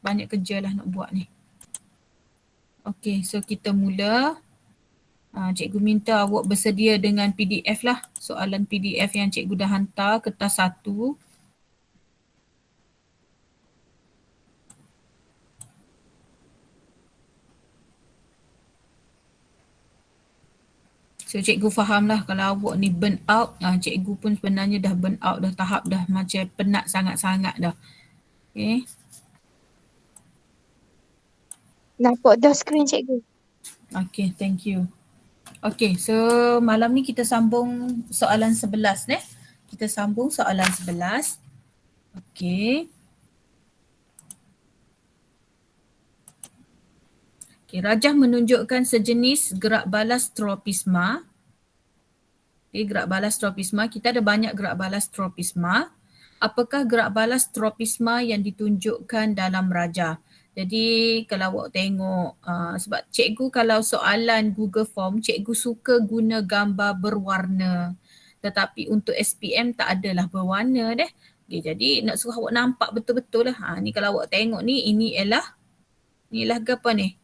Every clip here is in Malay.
banyak kerja lah nak buat ni. Okay, so kita mula. Cikgu minta awak bersedia dengan PDF lah. Soalan PDF yang cikgu dah hantar, kertas 1. So cikgu faham lah kalau awak ni burn out, cikgu pun sebenarnya dah burn out dah, tahap dah macam penat sangat-sangat dah. Okay. Nampak dah skrin cikgu. Okay, thank you. Okay, so malam ni kita sambung soalan 11 ni. Kita sambung soalan 11. Okay. Okay, rajah menunjukkan sejenis gerak balas tropisma. Okay, gerak balas tropisma. Kita ada banyak gerak balas tropisma. Apakah gerak balas tropisma yang ditunjukkan dalam rajah? Jadi kalau awak tengok, sebab cikgu kalau soalan Google Form, cikgu suka guna gambar berwarna. Tetapi untuk SPM tak adalah berwarna deh. Okay, jadi nak suruh awak nampak betul-betul lah. Ni kalau awak tengok ni, ni ialah apa ni?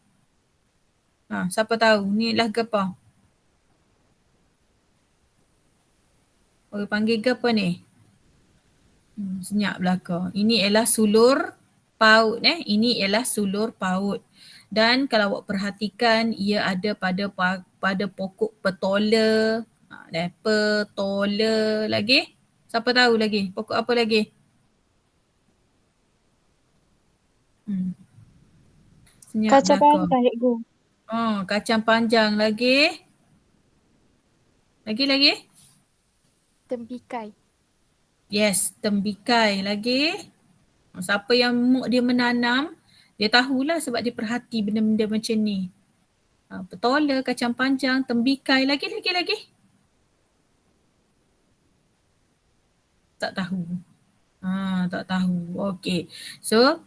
Siapa tahu ni ialah apa? Orang panggil ke apa ni? Senyap belaka. Ini ialah sulur paut. Ini ialah sulur paut. Dan kalau awak perhatikan, ia ada pada pokok petola. Petola lagi. Siapa tahu lagi? Pokok apa lagi? Senyap Kacang belaka. panjang cikgu. Kacang panjang lagi. Lagi? Tembikai. Yes, tembikai lagi. Siapa yang dia menanam, dia tahulah sebab dia perhati benda-benda macam ni. Petola, kacang panjang, tembikai, lagi. Tak tahu. Tak tahu. Okay. So,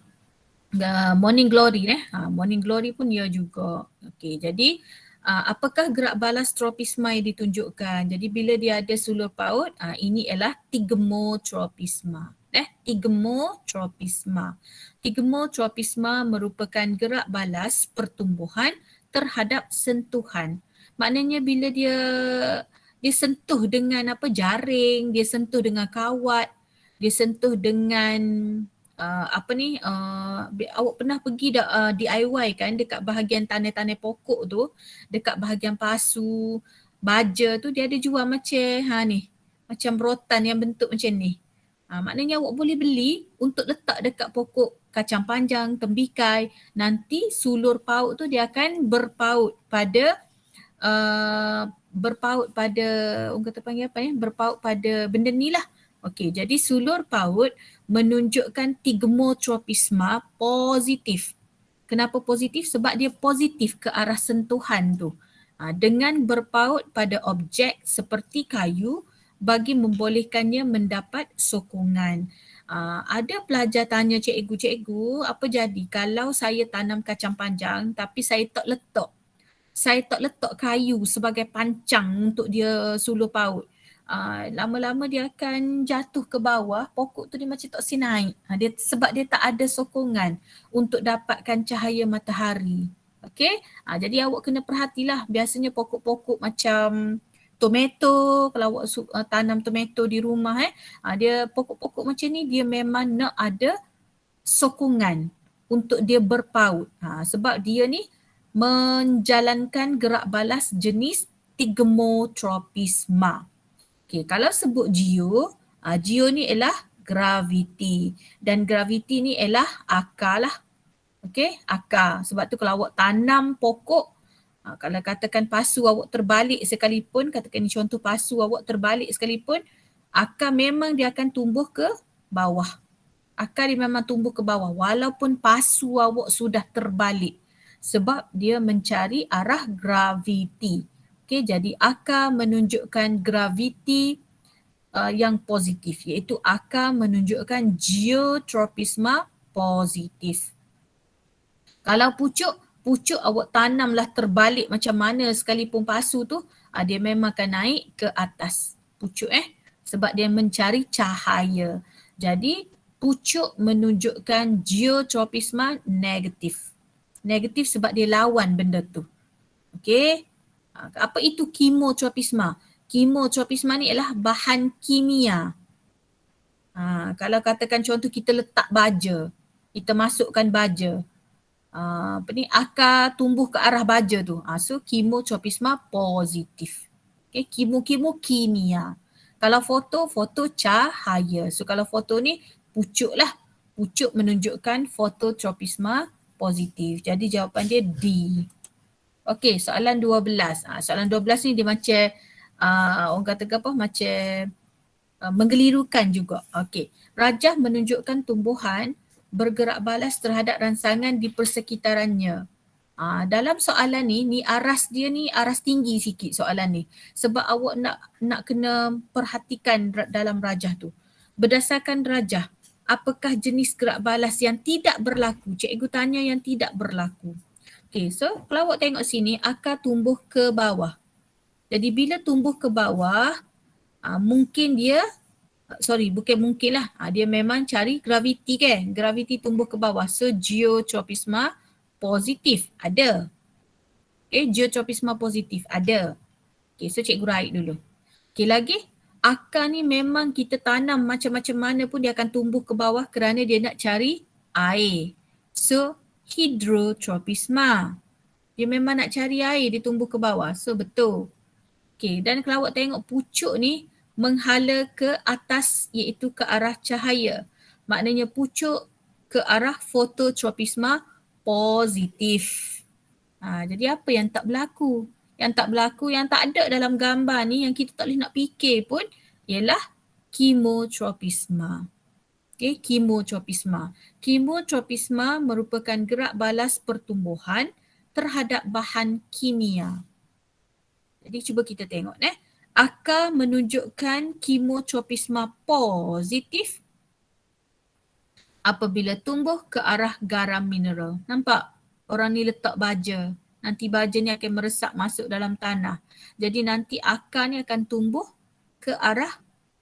morning glory morning glory pun dia juga. Okay, jadi apakah gerak balas tropisma yang ditunjukkan? Jadi bila dia ada sulur paut, ini ialah tigmotropisma. Tigmotropisma. Tigmotropisma merupakan gerak balas pertumbuhan terhadap sentuhan. Maknanya bila dia sentuh dengan jaring, dia sentuh dengan kawat, dia sentuh dengan awak pernah pergi DIY kan dekat bahagian tanai-tanai pokok tu, dekat bahagian pasu, baja tu dia ada jual macam rotan yang bentuk macam ni. Maknanya awak boleh beli untuk letak dekat pokok kacang panjang, tembikai. Nanti sulur paut tu dia akan berpaut pada orang kata panggil apa berpaut pada benda ni lah. Okey, jadi sulur paut menunjukkan tigmotropisma positif. Kenapa positif? Sebab dia positif ke arah sentuhan tu. Dengan berpaut pada objek seperti kayu bagi membolehkannya mendapat sokongan. Ada pelajar tanya cikgu, apa jadi kalau saya tanam kacang panjang tapi saya tak letak kayu sebagai pancang untuk dia sulur paut. Lama-lama dia akan jatuh ke bawah, pokok tu dia macam tak si naik. Sebab dia tak ada sokongan untuk dapatkan cahaya matahari. Okey? Jadi awak kena perhatilah, biasanya pokok-pokok macam tomato, kalau awak tanam tomato di rumah dia pokok-pokok macam ni dia memang nak ada sokongan untuk dia berpaut. Sebab dia ni menjalankan gerak balas jenis tigmotropisma. Okay, kalau sebut geo, geo ni ialah graviti dan graviti ni ialah akar lah. Okay, akar. Sebab tu kalau awak tanam pokok, kalau katakan pasu awak terbalik sekalipun, katakan ni contoh pasu awak terbalik sekalipun, akar memang dia akan tumbuh ke bawah. Akar dia memang tumbuh ke bawah walaupun pasu awak sudah terbalik sebab dia mencari arah graviti. Okay, jadi akar menunjukkan graviti yang positif, iaitu akar menunjukkan geotropisma positif. Kalau pucuk awak tanamlah terbalik macam mana sekalipun pasu tu, dia memang akan naik ke atas pucuk sebab dia mencari cahaya. Jadi pucuk menunjukkan geotropisma negatif. Negatif sebab dia lawan benda tu. Okey. Apa itu kemotropisma? Kemotropisma ni ialah bahan kimia. Kalau katakan contoh kita letak baja, kita masukkan baja. Apa ni, akar tumbuh ke arah baja tu. So kemotropisma positif. Okay, kemo kimia. Kalau foto cahaya. So kalau foto ni pucuk lah. Pucuk menunjukkan fototropisma positif. Jadi jawapan dia D. Okey, soalan 12. Soalan 12 ni dia macam orang kata apa, macam menggelirukan juga. Okey, rajah menunjukkan tumbuhan bergerak balas terhadap rangsangan di persekitarannya. Dalam soalan ni aras dia ni aras tinggi sikit soalan ni. Sebab awak nak kena perhatikan dalam rajah tu. Berdasarkan rajah, apakah jenis gerak balas yang tidak berlaku? Cikgu tanya yang tidak berlaku. Okay, so kalau awak tengok sini, akar tumbuh ke bawah. Jadi bila tumbuh ke bawah, mungkin dia, bukan mungkin lah, dia memang cari graviti kan. Graviti tumbuh ke bawah. So geotropisma positif ada. Okay, geotropisma positif ada. Okay, so cikgu raih dulu. Okay, lagi akar ni memang kita tanam macam-macam mana pun dia akan tumbuh ke bawah kerana dia nak cari air. So hidrotropisma. Dia memang nak cari air, dia tumbuh ke bawah. So betul. Okay, dan kalau awak tengok pucuk ni menghala ke atas iaitu ke arah cahaya. Maknanya pucuk ke arah fototropisma positif. Jadi apa yang tak berlaku? Yang tak berlaku, yang tak ada dalam gambar ni yang kita tak boleh nak fikir pun ialah kemotropisma. Okay, kemotropisma. Kemotropisma merupakan gerak balas pertumbuhan terhadap bahan kimia. Jadi cuba kita tengok akar menunjukkan kemotropisma positif apabila tumbuh ke arah garam mineral. Nampak? Orang ni letak baja. Nanti baja ni akan meresap masuk dalam tanah. Jadi nanti akar ni akan tumbuh ke arah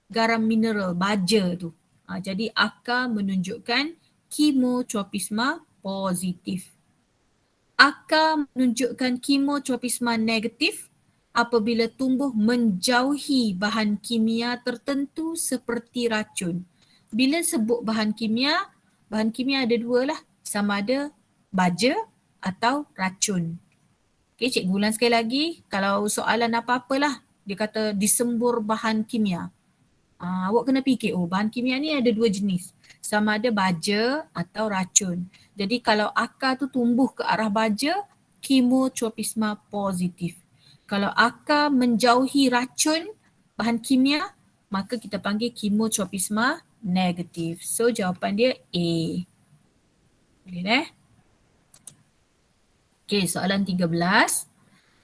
garam mineral, baja tu. Jadi akar menunjukkan kemotropisma positif. Akar menunjukkan kemotropisma negatif apabila tumbuh menjauhi bahan kimia tertentu seperti racun. Bila sebut bahan kimia ada dua lah. Sama ada baja atau racun. Okay, cikgu ulang sekali lagi. Kalau soalan apa-apalah, dia kata disembur bahan kimia. Awak kena fikir, bahan kimia ni ada dua jenis. Sama ada baja atau racun. Jadi kalau akar tu tumbuh ke arah baja, kemotropisma positif. Kalau akar menjauhi racun, bahan kimia, maka kita panggil kemotropisma negatif. So jawapan dia A. Boleh Okay, soalan 13.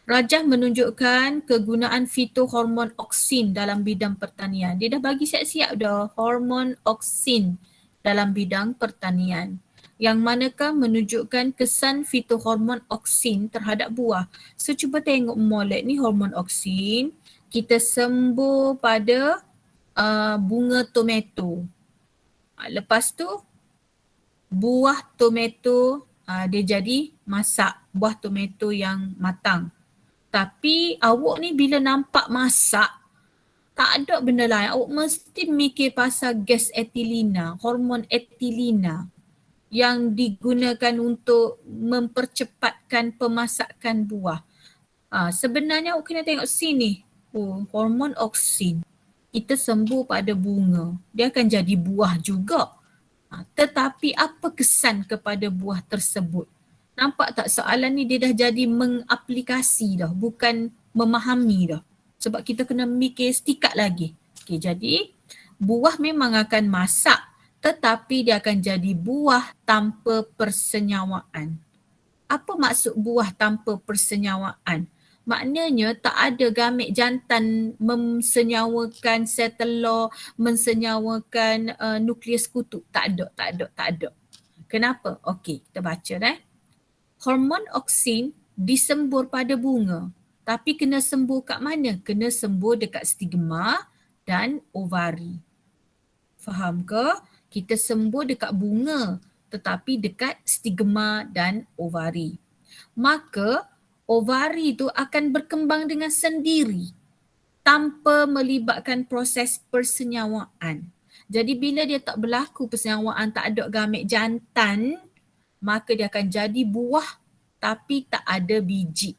Rajah menunjukkan kegunaan fitohormon oksin dalam bidang pertanian. Dia dah bagi siap-siap dah hormon oksin dalam bidang pertanian. Yang manakah menunjukkan kesan fitohormon oksin terhadap buah. So cuba tengok molek ni hormon oksin. Kita sembur pada bunga tomato. Lepas tu buah tomato dia jadi masak, buah tomato yang matang. Tapi awak ni bila nampak masak, tak ada benda lain. Awak mesti mikir pasal gas etilina, hormon etilina yang digunakan untuk mempercepatkan pemasakan buah. Sebenarnya awak kena tengok sini. Hormon oksin. Kita sembur pada bunga. Dia akan jadi buah juga. Tetapi apa kesan kepada buah tersebut? Nampak tak soalan ni dia dah jadi mengaplikasi dah, bukan memahami dah. Sebab kita kena mikir setikat lagi. Okay, jadi buah memang akan masak tetapi dia akan jadi buah tanpa persenyawaan. Apa maksud buah tanpa persenyawaan? Maknanya tak ada gamit jantan mensenyawakan sel telur, mensenyawakan nukleus kutub. Tak ada. Kenapa? Okey, kita baca Hormon oksin disembur pada bunga. Tapi kena sembur kat mana? Kena sembur dekat stigma dan ovari. Faham ke? Kita sembuh dekat bunga tetapi dekat stigma dan ovari. Maka ovari itu akan berkembang dengan sendiri tanpa melibatkan proses persenyawaan. Jadi bila dia tak berlaku persenyawaan, tak ada gamet jantan, maka dia akan jadi buah tapi tak ada biji.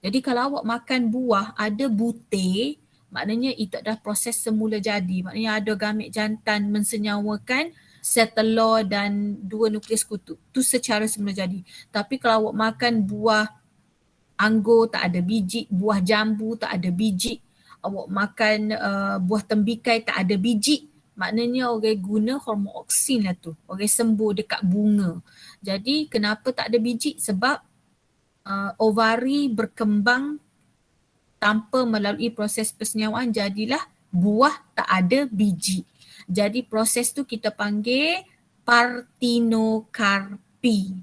Jadi kalau awak makan buah ada butir, maknanya itu adalah proses semula jadi. Maknanya ada gamet jantan mensenyawakan sel telur dan dua nukleus kutub. Itu secara semula jadi. Tapi kalau awak makan buah anggur tak ada biji, buah jambu tak ada biji, awak makan buah tembikai tak ada biji, maknanya orang guna hormonoksin lah tu. Orang sembuh dekat bunga. Jadi kenapa tak ada biji? Sebab ovari berkembang tanpa melalui proses persenyawaan, jadilah buah tak ada biji. Jadi proses tu kita panggil partenokarpi.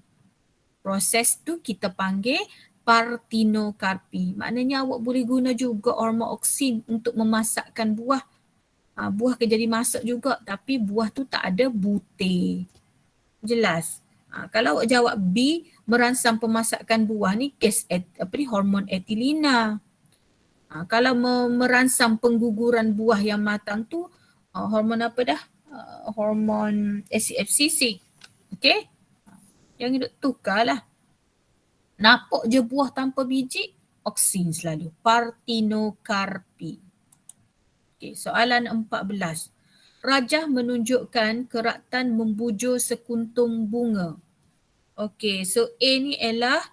Proses tu kita panggil partenokarpi. Maknanya awak boleh guna juga hormonoksin untuk memasakkan buah. Buah akan jadi masak juga tapi buah tu tak ada butir. Jelas? Kalau awak jawab B, merangsang pemasakan buah ni kes hormon etilina. Kalau merangsang pengguguran buah yang matang tu hormon apa dah? Hormon ACFCC. Okey? Yang duk tukar lah. Nampak je buah tanpa biji, oksin selalu. Partenokarpi. Okey, soalan 14. Rajah menunjukkan keratan membujur sekuntum bunga. Okey, so A ni ialah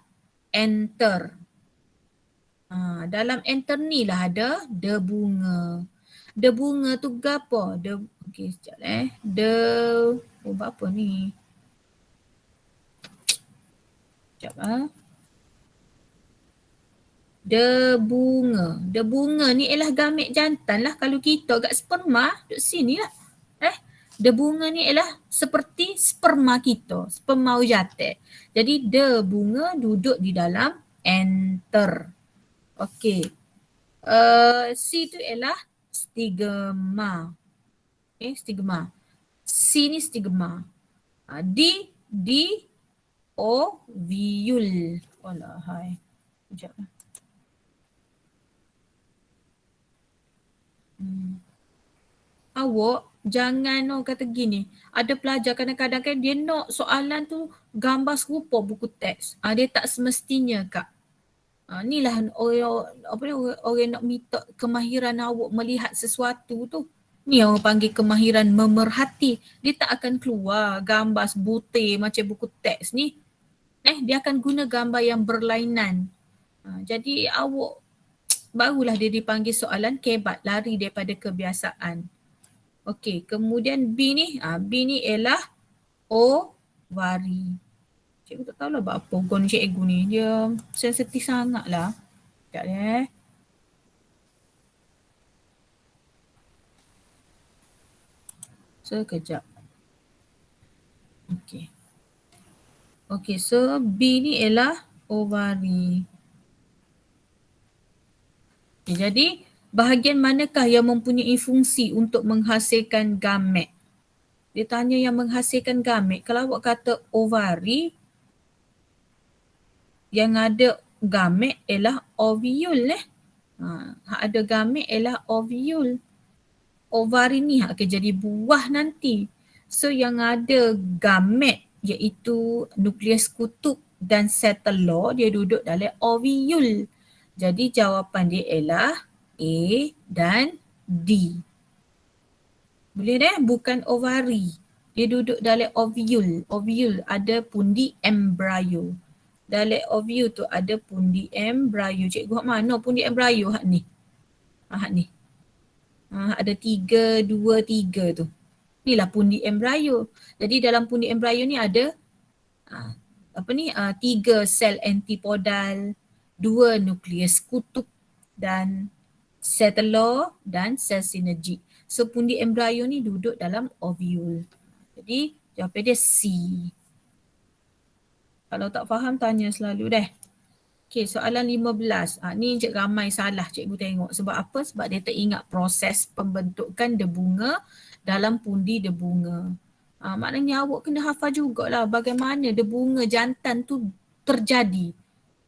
enter. Dalam enter ni lah ada de bunga. De bunga tu gapo? Okey, sekejap apa ni? Sekejap De bunga ni ialah gamet jantan lah. Kalau kita kat sperma, duduk sini lah. De bunga ni ialah seperti sperma kita, sperma ujate. Jadi de bunga duduk di dalam enter. Okey. C tu ialah stigma. Stigma. C ni stigma. D ovule. Alahai. Sekejap lah. Awak jangan kata gini. Ada pelajar kadang-kadang kan dia nak soalan tu gambar serupa buku teks. Dia tak semestinya kak. Inilah orang nak minta kemahiran awak melihat sesuatu tu. Ni orang panggil kemahiran memerhati. Dia tak akan keluar gambar sebutir macam buku teks ni. Dia akan guna gambar yang berlainan. Jadi awak barulah dia dipanggil soalan kebat, lari daripada kebiasaan. Okey, kemudian B ni ialah ovari. Cikgu tak tahulah buat apa gon cikgu ni. Dia sensitif sangat lah. Sekejap ni Sekejap. Okey. Okey, so B ni ialah ovari. Okay, jadi bahagian manakah yang mempunyai fungsi untuk menghasilkan gamet? Dia tanya yang menghasilkan gamet. Kalau awak kata ovari, yang ada gamet ialah ovule. Ada gamet ialah ovule. Ovari ni akan jadi buah nanti. So yang ada gamet iaitu nukleus kutub dan sel telur, dia duduk dalam ovule. Jadi jawapan dia ialah A dan D. Boleh dah? Bukan ovari. Dia duduk dalam ovule. Ovule ada pundi embrio. Dalam ovule tu ada pundi embrio. Cikgu hak mana pundi embrio hak ni? Hak ni. Ada 3, 2, 3 tu. Inilah pundi embrio. Jadi dalam pundi embrio ni ada 3 sel antipodal, 2 nukleus kutub dan sel telur dan sel sinergik. So pundi embrio ni duduk dalam ovule. Jadi jawapan dia C. Kalau tak faham tanya selalu deh. Okey, soalan 15. Ni je ramai salah cikgu tengok. Sebab apa? Sebab dia tak ingat proses pembentukan debunga dalam pundi debunga. Maknanya awak kena hafal jugalah bagaimana bunga jantan tu terjadi.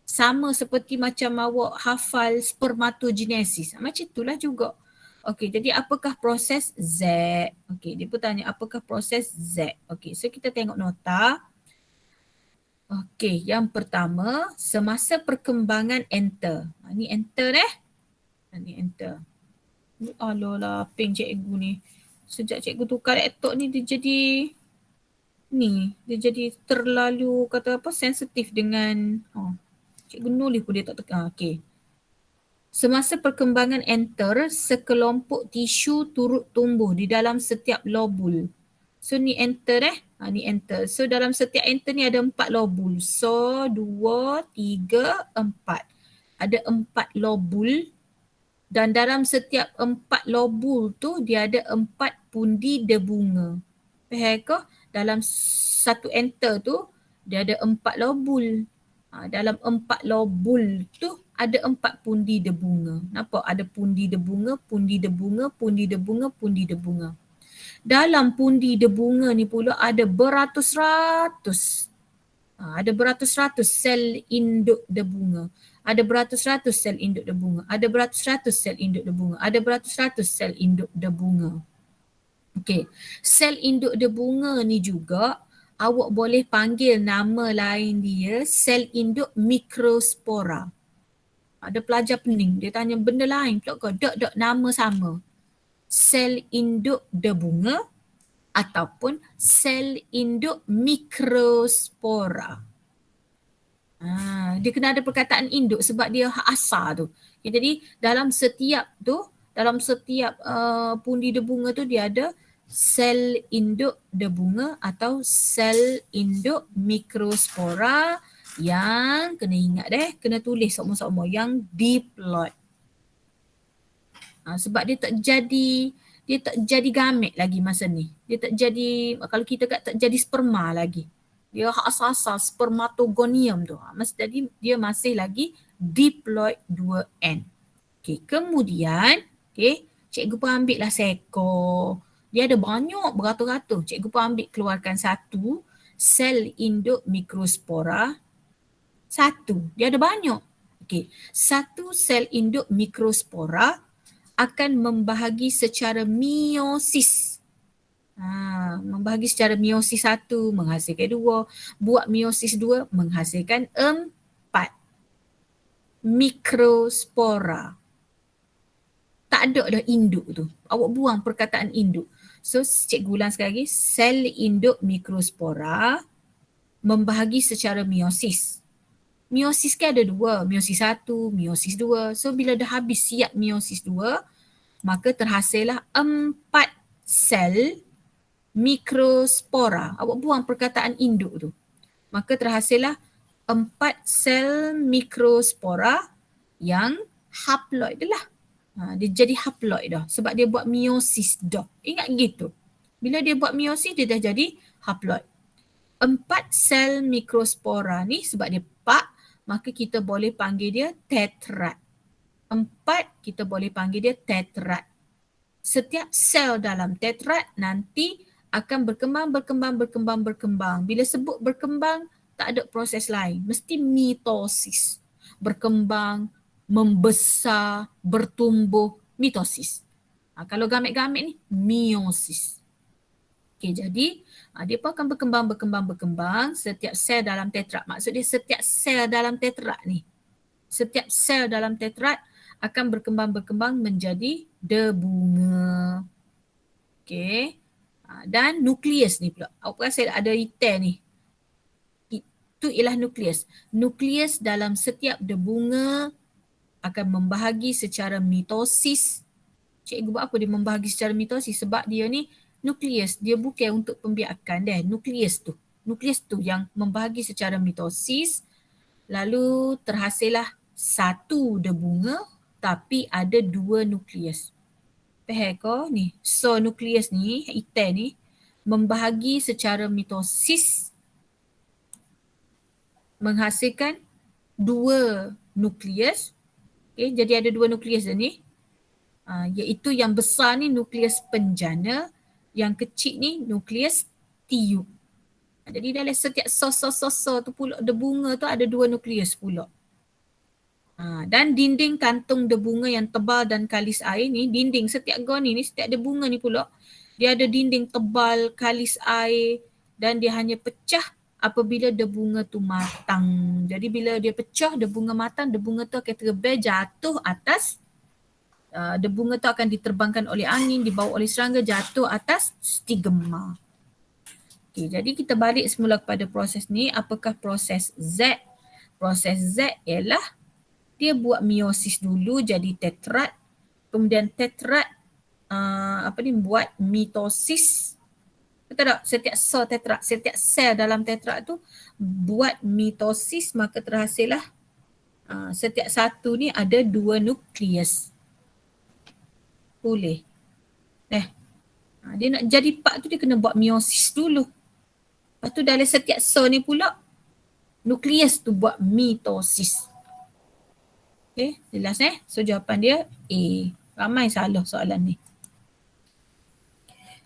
Sama seperti macam awak hafal spermatogenesis. Macam itulah juga. Okey, jadi apakah proses Z? Okey, dia pun tanya apakah proses Z. Okey, so kita tengok nota. Okey, yang pertama, semasa perkembangan enter. Ni enter ni enter. Alah lah, ping cikgu ni. Sejak cikgu tukar laptop ni dia jadi terlalu kata apa sensitif dengan cikgu nulis pun dia tak tekan. Okey. Semasa perkembangan enter, sekelompok tisu turut tumbuh di dalam setiap lobul. So ni enter ni enter. So dalam setiap enter ni ada 4 lobul. So 2, 3, 4. Ada 4 lobul dan dalam setiap 4 lobul tu dia ada 4 pundi debunga. Faham ke? Dalam satu enter tu dia ada 4 lobul. Dalam 4 lobul tu ada 4 pundi debunga. Nampak ada pundi debunga, pundi debunga, pundi debunga, pundi debunga. Dalam pundi debunga ni pula ada beratus-ratus. Ada beratus-ratus sel induk debunga. Ada beratus-ratus sel induk debunga. Ada beratus-ratus sel induk debunga. Ada beratus-ratus sel induk debunga. Okey, sel induk debunga ni juga awak boleh panggil nama lain dia sel induk mikrospora. Ada pelajar pening, dia tanya benda lain pula ke? Tak, nama sama. Sel induk debunga ataupun sel induk mikrospora. Dia kena ada perkataan induk sebab dia hak asal tu. Jadi dalam setiap pundi debunga tu dia ada sel induk debunga atau sel induk mikrospora yang kena ingat kena tulis sama-sama yang diploid. Sebab dia tak jadi gamet lagi masa ni. Dia tak jadi, kalau kita tak jadi sperma lagi. Dia asal-asal spermatogonium tu. Jadi dia masih lagi diploid 2N. Okay, kemudian cikgu pun ambil lah seekor. Dia ada banyak beratus-ratus. Cikgu pun ambil keluarkan satu sel induk mikrospora. Satu, dia ada banyak. Okay, satu sel induk mikrospora akan membahagi secara meiosis. Membahagi secara meiosis 1 menghasilkan 2, buat meiosis 2 menghasilkan 4 mikrospora. Tak ada dah induk tu. Awak buang perkataan induk. So cikgu ulang sekali lagi, sel induk mikrospora membahagi secara meiosis. Meiosis kan ada 2, meiosis 1, meiosis 2. So bila dah habis siap meiosis 2, maka terhasillah 4 sel mikrospora. Awak buang perkataan induk tu. Maka terhasillah 4 sel mikrospora yang haploid lah. Dia jadi haploid dah sebab dia buat meiosis dah. Ingat gitu. Bila dia buat meiosis dia dah jadi haploid. 4 sel mikrospora ni sebab dia 4, maka kita boleh panggil dia tetrad. 4 kita boleh panggil dia tetrad. Setiap sel dalam tetrad nanti akan berkembang. Bila sebut berkembang, tak ada proses lain. Mesti mitosis. Berkembang, membesar, bertumbuh, mitosis. Kalau gamet-gamet ni, meiosis. Okay, jadi dia pun akan berkembang setiap sel dalam tetrad. Maksud dia setiap sel dalam tetrad ni. Setiap sel dalam tetrad akan berkembang menjadi debunga. Okay. Dan nukleus ni pula. Awak perasan ada itar ni. Itu ialah nukleus. Nukleus dalam setiap debunga akan membahagi secara mitosis. Cikgu buat apa dia membahagi secara mitosis? Sebab dia ni nukleus. Dia bukan untuk pembiakan dia. Nukleus tu. Nukleus tu yang membahagi secara mitosis. Lalu terhasillah satu debunga tapi ada 2 nukleus. Faham ke ni? So nukleus ni, itar ni membahagi secara mitosis menghasilkan 2 nukleus. Okay, jadi ada 2 nukleus ni. Iaitu yang besar ni nukleus penjana, yang kecil ni nukleus tiup. Jadi dalam setiap sos tu pula debunga tu ada 2 nukleus pula. Dan dinding kantung debunga yang tebal dan kalis air ni, dinding setiap goni ni, setiap debunga ni pula, dia ada dinding tebal, kalis air dan dia hanya pecah apabila debunga tu matang. Jadi bila dia pecah, debunga matang, debunga tu akan terbang jatuh atas, debunga tu akan diterbangkan oleh angin, dibawa oleh serangga, jatuh atas stigma. Okay, jadi kita balik semula kepada proses ni. Apakah proses Z? Proses Z ialah dia buat meiosis dulu jadi tetrad, kemudian tetrad buat mitosis. Betul tak? Setiap sel tetrad, setiap sel dalam tetrad tu buat mitosis, maka terhasillah setiap satu ni ada 2 nukleus. Boleh. Dia nak jadi part tu dia kena buat meiosis dulu. Lepas tu dalam setiap sel ni pula nukleus tu buat mitosis. Okay, jelas So jawapan dia A. Ramai salah soalan ni.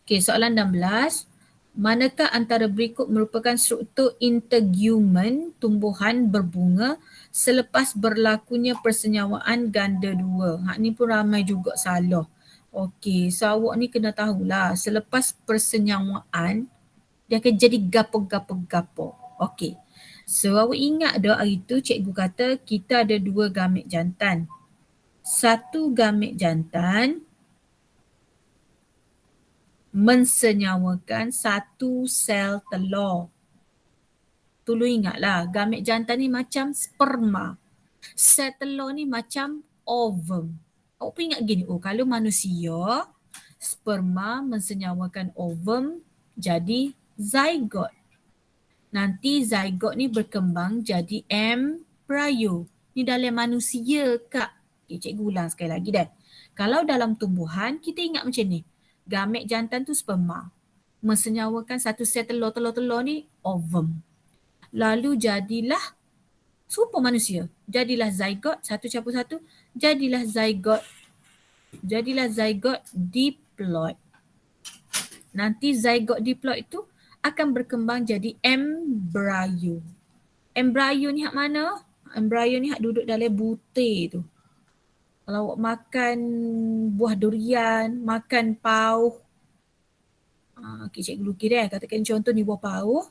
Okay, soalan 16. Manakah antara berikut merupakan struktur integumen tumbuhan berbunga selepas berlakunya persenyawaan ganda dua? Ni pun ramai juga salah. Okay, so awak ni kena tahulah selepas persenyawaan dia akan jadi gapo-gapo-gapo. Okay. So awak ingat dah hari tu cikgu kata kita ada 2 gamit jantan. Satu gamit jantan mensenyawakan satu sel telur. Tolong ingatlah gamit jantan ni macam sperma. Sel telur ni macam ovum. Awak pun ingat gini, kalau manusia sperma mensenyawakan ovum jadi zygote. Nanti zygote ni berkembang jadi embryo. Ni dalam manusia kak. Okay, cikgu ulang sekali lagi dah. Kalau dalam tumbuhan kita ingat macam ni. Gamit jantan tu sperma. Mensenyawakan satu sel telur ni ovum. Lalu jadilah serupa manusia. Jadilah zygote, satu campur satu. Jadilah zygote diploid. Nanti zygote diploid tu akan berkembang jadi embryo. Embryo ni hak mana? Embryo ni hak duduk dalam butir tu. Kalau awak makan buah durian, makan pauh. Okay, cikgu lukis dah. Katakan contoh ni buah pauh.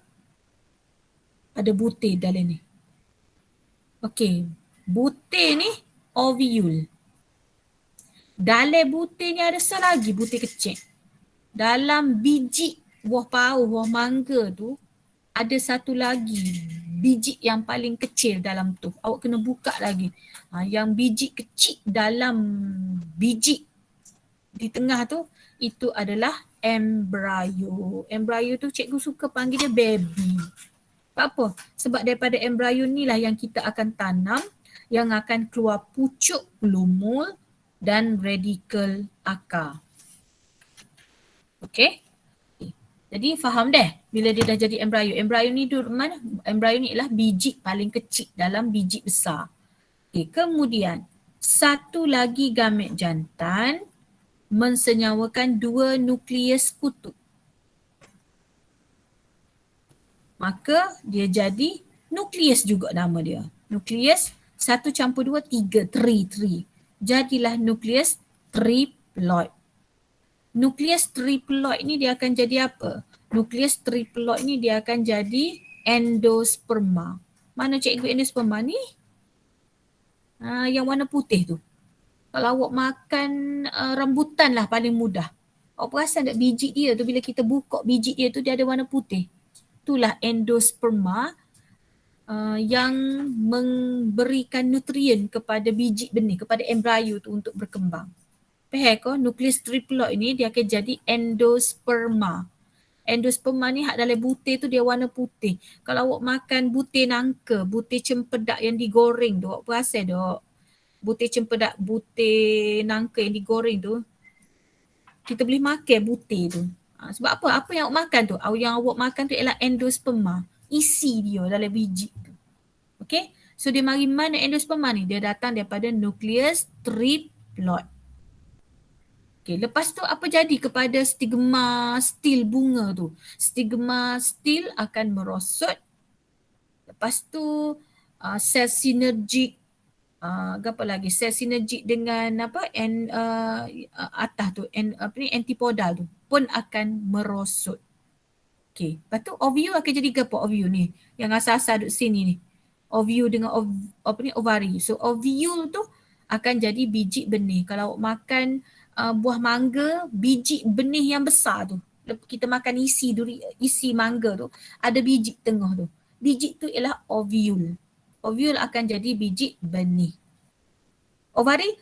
Ada butir dalam ni. Okay, butir ni ovule. Dalam butir ni ada selagi butir kecil. Dalam biji buah pauh, buah mangga tu ada satu lagi biji yang paling kecil dalam tu. Awak kena buka lagi. Yang biji kecil dalam biji di tengah tu, itu adalah embryo. Embryo tu cikgu suka panggil dia baby. Apa? Sebab daripada embryo ni lah yang kita akan tanam, yang akan keluar pucuk, lumul dan radikel akar. Okay? Jadi faham dah bila dia dah jadi embryo. Embryo ni duduk mana? Embryo ni ialah biji paling kecil dalam biji besar. Okay, kemudian satu lagi gamit jantan mensenyawakan 2 nukleus kutub. Maka dia jadi nukleus juga nama dia. Nukleus 1 campur 2, 3, tri. Jadilah nukleus triploid. Nukleus triploid ni dia akan jadi apa? Nukleus triploid ni dia akan jadi endosperma. Mana cikgu endosperma ni? Yang warna putih tu. Kalau awak makan rambutan lah paling mudah. Awak perasan tak biji dia tu bila kita buka biji dia tu dia ada warna putih. Itulah endosperma yang memberikan nutrien kepada biji benih, kepada embryo tu untuk berkembang. Faham ke? Nukleus triploid ni dia akan jadi endosperma. Endosperma ni hak dalam butir tu dia warna putih. Kalau awak makan butir nangka, butir cempedak yang digoreng tu, awak perasan tak? Butir cempedak, butir nangka yang digoreng tu, kita boleh makan butir tu. Sebab apa? Apa yang awak makan tu? Yang awak makan tu ialah endosperma. Isi dia dalam biji tu. Okay? So dia mari mana endosperma ni? Dia datang daripada nukleus triploid. Okay, lepas tu apa jadi kepada stigma stil bunga tu? Stigma stil akan merosot. Lepas tu sel sinergik, apa lagi? Sel sinergik dengan apa? Atas tu, apa ni, antipodal tu pun akan merosot. Okay, lepas tu ovule akan jadi apa ovule ni? Yang asal-asal duduk sini ni. Ovule dengan apa ni, ovari. So ovule tu akan jadi biji benih. Kalau makan buah mangga, biji benih yang besar tu. Kita makan isi mangga tu, ada biji tengah tu. Biji tu ialah ovule. Ovule akan jadi biji benih. Ovari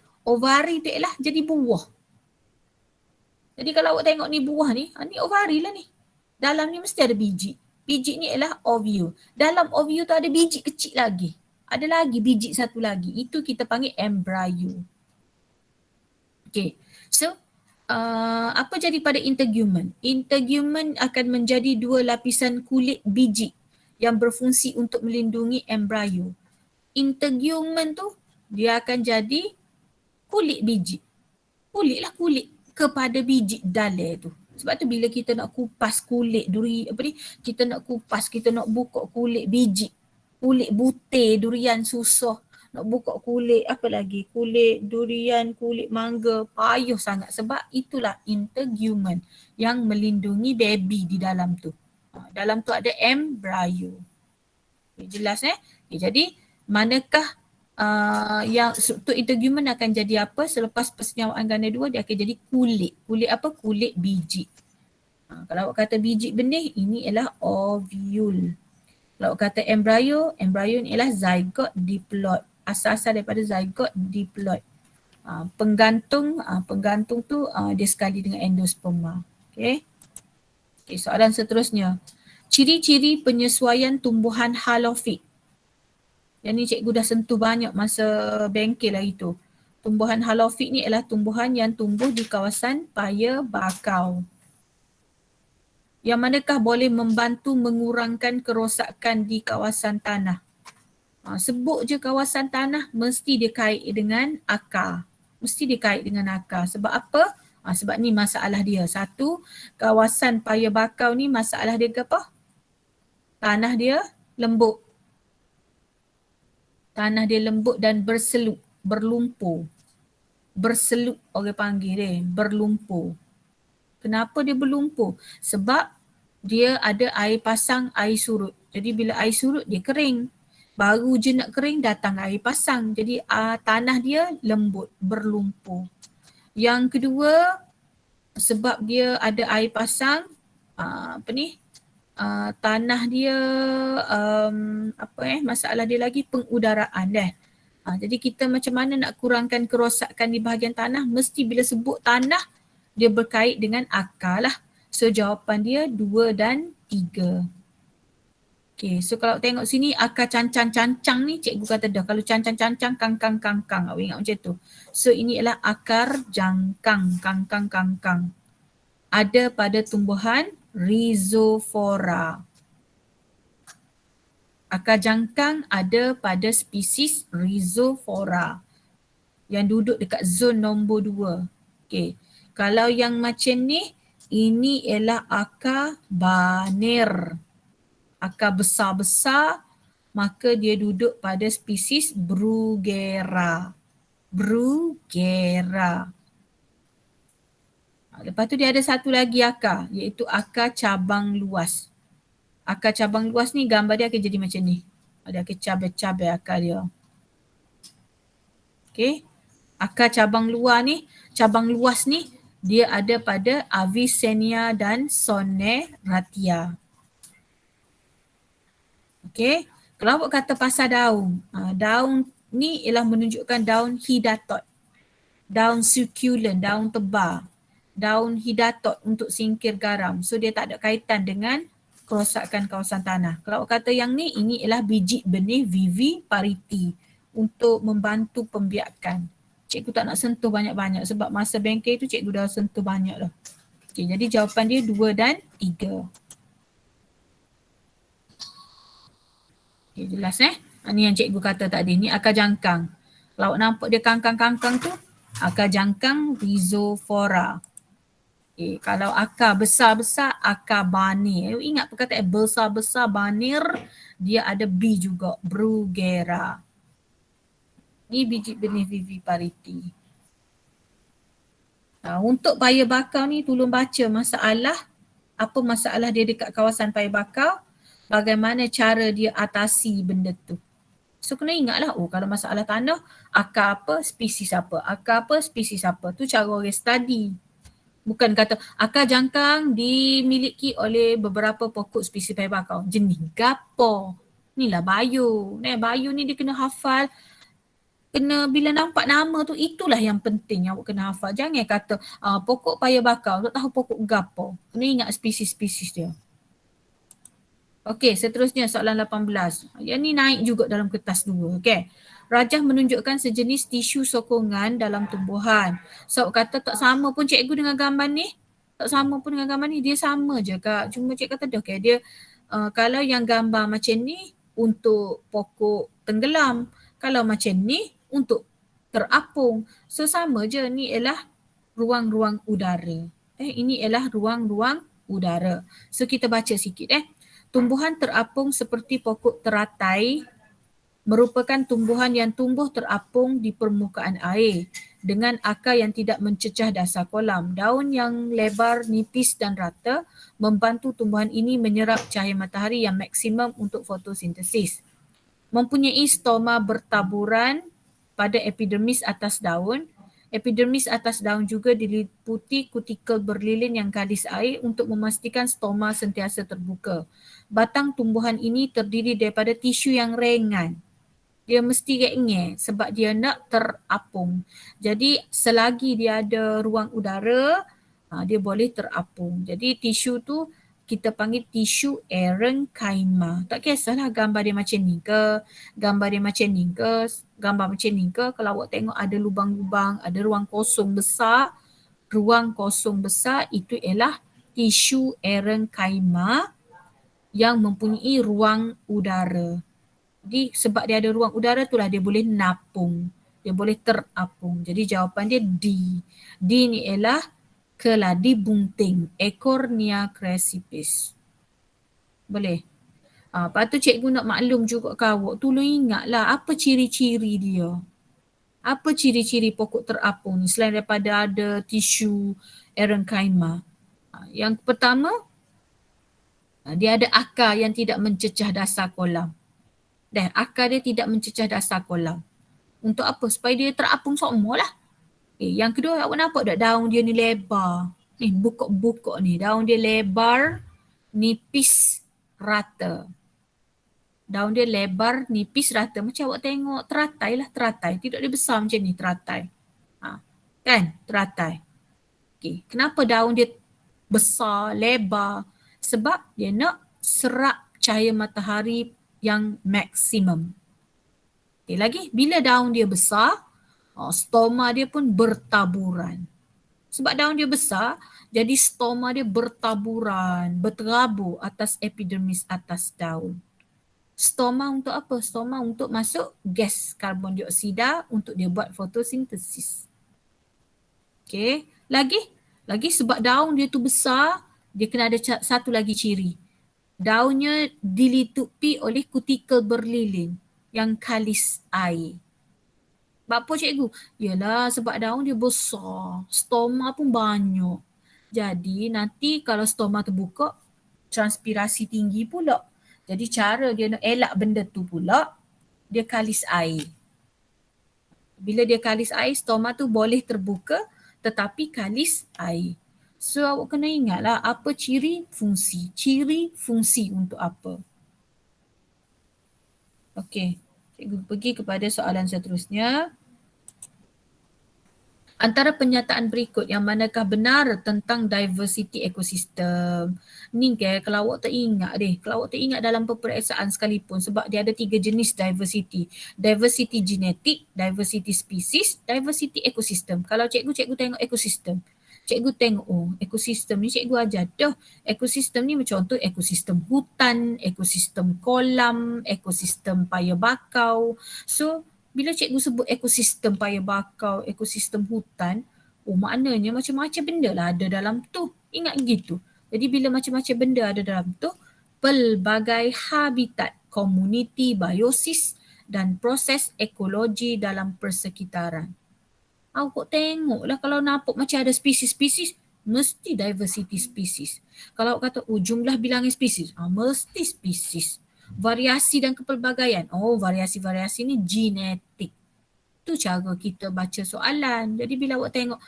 tu ialah jadi buah. Jadi kalau awak tengok ni buah ni ovari lah ni. Dalam ni mesti ada biji. Biji ni ialah ovule. Dalam ovule tu ada biji kecil lagi. Ada lagi biji satu lagi. Itu kita panggil embryo. Okay. So, apa jadi pada integumen? Integumen akan menjadi dua lapisan kulit biji yang berfungsi untuk melindungi embryo. Integumen tu dia akan jadi kulit biji. Kulit kepada biji dalam tu. Sebab tu bila kita nak kupas kulit duri, apa ni, kita nak kupas, kita nak buka kulit biji, kulit butir durian susah, nak buka kulit apa lagi, kulit durian, kulit mangga, payah sangat sebab itulah integumen yang melindungi baby di dalam tu. Dalam tu ada embryo. Jelas jadi manakah yang struktur integumen akan jadi apa selepas persenyawaan ganda dua, dia akan jadi kulit. Kulit apa? Kulit biji. Kalau awak kata biji benih, ini ialah ovule. Kalau awak kata embryo ni ialah zygote diploid. Asal-asal daripada zygote diploid. Penggantung tu dia sekali dengan endosperma. Okay, soalan seterusnya. Ciri-ciri penyesuaian tumbuhan halofit. Yang ni cikgu dah sentuh banyak masa bengkel hari tu. Tumbuhan halofit ni ialah tumbuhan yang tumbuh di kawasan paya bakau. Yang manakah boleh membantu mengurangkan kerosakan di kawasan tanah. Sebut je kawasan tanah, mesti dia kait dengan akar. Mesti dia kait dengan akar. Sebab apa? Sebab ni masalah dia. Satu, kawasan paya bakau ni masalah dia ke apa? Tanah dia lembut. Tanah dia lembut dan berselup, berlumpur. Berselup orang panggil dia, berlumpur. Kenapa dia berlumpur? Sebab dia ada air pasang, air surut. Jadi bila air surut dia kering. Baru je nak kering datang air pasang. Jadi tanah dia lembut, berlumpur. Yang kedua, sebab dia ada air pasang, tanah dia masalah dia lagi pengudaraan jadi kita macam mana nak kurangkan kerosakan di bahagian tanah, mesti bila sebut tanah dia berkait dengan akar lah. So jawapan dia 2 dan 3. Okay, so kalau tengok sini akar cancang-cancang ni cikgu kata dah, kalau cancang-cancang kangkang-kangkang, awak ingat macam tu. So ini adalah akar jangkang, kangkang-kangkang. Ada pada tumbuhan Rhizophora. Akar jangkang ada pada spesies Rhizophora yang duduk dekat zon nombor 2. Okay. Kalau yang macam ni, ini ialah akar banir. Akar besar-besar, maka dia duduk pada spesies Bruguera. Bruguera. Lepas tu dia ada satu lagi akar, iaitu akar cabang luas. Akar cabang luas ni gambar dia akan jadi macam ni. Ada cabai-cabai akar dia. Okay. Akar cabang luas ni dia ada pada Avicennia dan Soneratia. Okay. Kalau awak kata pasal daun, daun ni ialah menunjukkan daun hidatot. Daun succulent, daun tebal. Daun hidatot untuk singkir garam. So dia tak ada kaitan dengan kerosakan kawasan tanah. Kalau awak kata yang ni, ini ialah biji benih viviparity untuk membantu pembiakan. Cikgu tak nak sentuh banyak-banyak sebab masa bengkel tu cikgu dah sentuh banyak dah. Okay, jadi jawapan dia 2 dan 3. Okay, jelas Ni yang cikgu kata tadi, ni akar jangkang. Kalau awak nampak dia kangkang-kangkang tu, Akar jangkang rhizophorae. Okay, kalau akar besar-besar, akar banir. Ingat perkataan besar-besar banir, dia ada B juga, Bruguera. Ni biji benih viviparity. Untuk paya bakau ni tolong baca masalah, apa masalah dia dekat kawasan paya bakau, bagaimana cara dia atasi benda tu. So kena ingatlah, kalau masalah tanah, akar apa, spesies apa, akar apa, spesies apa. Tu cara orang study. Bukan kata akar jangkang dimiliki oleh beberapa pokok spesies paya bakau. Jenis gapo. Inilah bio. Bio ni dia kena hafal. Kena bila nampak nama tu, itulah yang penting yang awak kena hafal. Jangan kata pokok paya bakau, tak tahu pokok gapo. Kena ingat spesies-spesies dia. Okey, seterusnya soalan 18. Yang ni naik juga dalam kertas 2. Okey. Rajah menunjukkan sejenis tisu sokongan dalam tumbuhan. So kata tak sama pun cikgu dengan gambar ni. Tak sama pun dengan gambar ni. Dia sama je kak. Cuma cikgu kata dah okay, dia kalau yang gambar macam ni untuk pokok tenggelam. Kalau macam ni untuk terapung. So sama je, ni ialah ruang-ruang udara. Ini ialah ruang-ruang udara. So kita baca sikit Tumbuhan terapung seperti pokok teratai merupakan tumbuhan yang tumbuh terapung di permukaan air dengan akar yang tidak mencecah dasar kolam. Daun yang lebar, nipis dan rata membantu tumbuhan ini menyerap cahaya matahari yang maksimum untuk fotosintesis. Mempunyai stoma bertaburan pada epidermis atas daun. Epidermis atas daun juga diliputi kutikel berlilin yang kalis air untuk memastikan stoma sentiasa terbuka. Batang tumbuhan ini terdiri daripada tisu yang ringan. Dia mesti rengeh sebab dia nak terapung. Jadi selagi dia ada ruang udara, dia boleh terapung. Jadi tisu tu kita panggil tisu erenkima. Tak kisahlah gambar dia macam ni ke, gambar dia macam ni ke, gambar macam ni ke. Kalau awak tengok ada lubang-lubang, ada ruang kosong besar, itu ialah tisu erenkima yang mempunyai ruang udara. Jadi sebab dia ada ruang udara itulah dia boleh napung, dia boleh terapung. Jadi jawapan dia D. D ni ialah keladi bunting, Ecornia crassipes. Boleh? Lepas tu cikgu nak maklum juga ke awak, tolong ingatlah apa ciri-ciri dia. Apa ciri-ciri pokok terapung ni selain daripada ada tisu erenkima. Yang pertama, dia ada akar yang tidak mencecah dasar kolam. Dan akar dia tidak mencecah dasar kolam. Untuk apa? Supaya dia terapung semua lah. Yang kedua, awak nampak tak daun dia ni lebar. Ni bukuk-bukuk ni. Daun dia lebar, nipis, rata. Daun dia lebar, nipis, rata. Macam awak tengok teratai lah, teratai. Tidak dia besar macam ni, teratai. Kan? Teratai. Okay. Kenapa daun dia besar, lebar? Sebab dia nak serap cahaya matahari yang maksimum. Okay, lagi, bila daun dia besar, stoma dia pun bertaburan. Sebab daun dia besar, jadi stoma dia bertaburan, berterabur atas epidermis atas daun. Stoma untuk apa? Stoma untuk masuk gas karbon dioksida untuk dia buat fotosintesis. Okay, lagi sebab daun dia tu besar, dia kena ada satu lagi ciri. Daunnya dilitupi oleh kutikel berlilin yang kalis air. Sebab apa cikgu? Yalah sebab daun dia besar, stoma pun banyak. Jadi nanti kalau stoma terbuka, transpirasi tinggi pula. Jadi cara dia nak elak benda tu pula, dia kalis air. Bila dia kalis air, stoma tu boleh terbuka tetapi kalis air. So awak kena ingatlah apa ciri fungsi. Ciri fungsi untuk apa. Okey, cikgu pergi kepada soalan seterusnya. Antara pernyataan berikut yang manakah benar tentang diversity ekosistem? Ni kalau awak tak ingat kalau awak tak ingat dalam peperiksaan sekalipun sebab dia ada 3 jenis diversity. Diversity genetik, diversity species, diversity ekosistem. Kalau cikgu tengok ekosistem. Cikgu tengok ekosistem ni cikgu ajar dah. Ekosistem ni contoh ekosistem hutan, ekosistem kolam, ekosistem paya bakau. So Bila cikgu sebut ekosistem paya bakau, ekosistem hutan, maknanya macam-macam benda lah ada dalam tu. Ingat gitu. Jadi bila macam-macam benda ada dalam tu, pelbagai habitat, komuniti, biosis dan proses ekologi dalam persekitaran. Awak tengoklah kalau nampak macam ada spesies-spesies, mesti diversity species. Kalau awak kata, jumlah bilangan spesies, mesti spesies. Variasi dan kepelbagaian, variasi-variasi ni genetik. Tu cara kita baca soalan. Jadi bila awak tengok,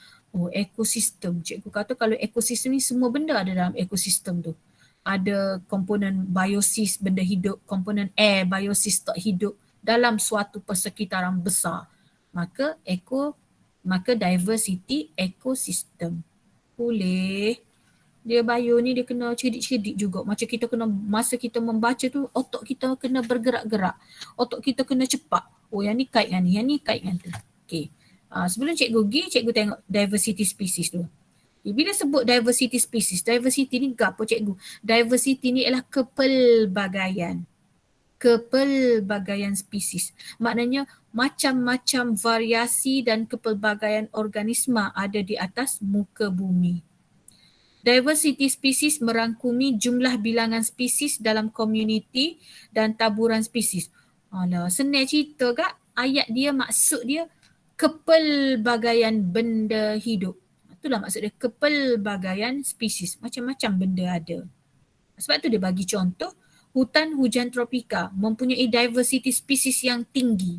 ekosistem. Cikgu kata kalau ekosistem ni semua benda ada dalam ekosistem tu. Ada komponen biosis, benda hidup, komponen air, biosis tak hidup dalam suatu persekitaran besar. Maka diversity ekosistem. Boleh. Dia bio ni dia kena cerdik-cerdik juga. Macam kita kena, masa kita membaca tu, otak kita kena bergerak-gerak. Otak kita kena cepat. Yang ni kait dengan ni, yang ni kait dengan tu. Okay. Sebelum cikgu pergi, cikgu tengok diversity species tu. Bila sebut diversity species, diversity ni apa cikgu? Diversity ni ialah kepelbagaian. Kepelbagaian spesies. Maknanya macam-macam variasi dan kepelbagaian organisma ada di atas muka bumi. Diversity species merangkumi jumlah bilangan spesies dalam komuniti dan taburan spesies. Alah, senang cerita kak. Ayat dia, maksud dia kepelbagaian benda hidup. Itulah maksud dia, kepelbagaian spesies. Macam-macam benda ada. Sebab tu dia bagi contoh, hutan hujan tropika mempunyai diversity spesies yang tinggi.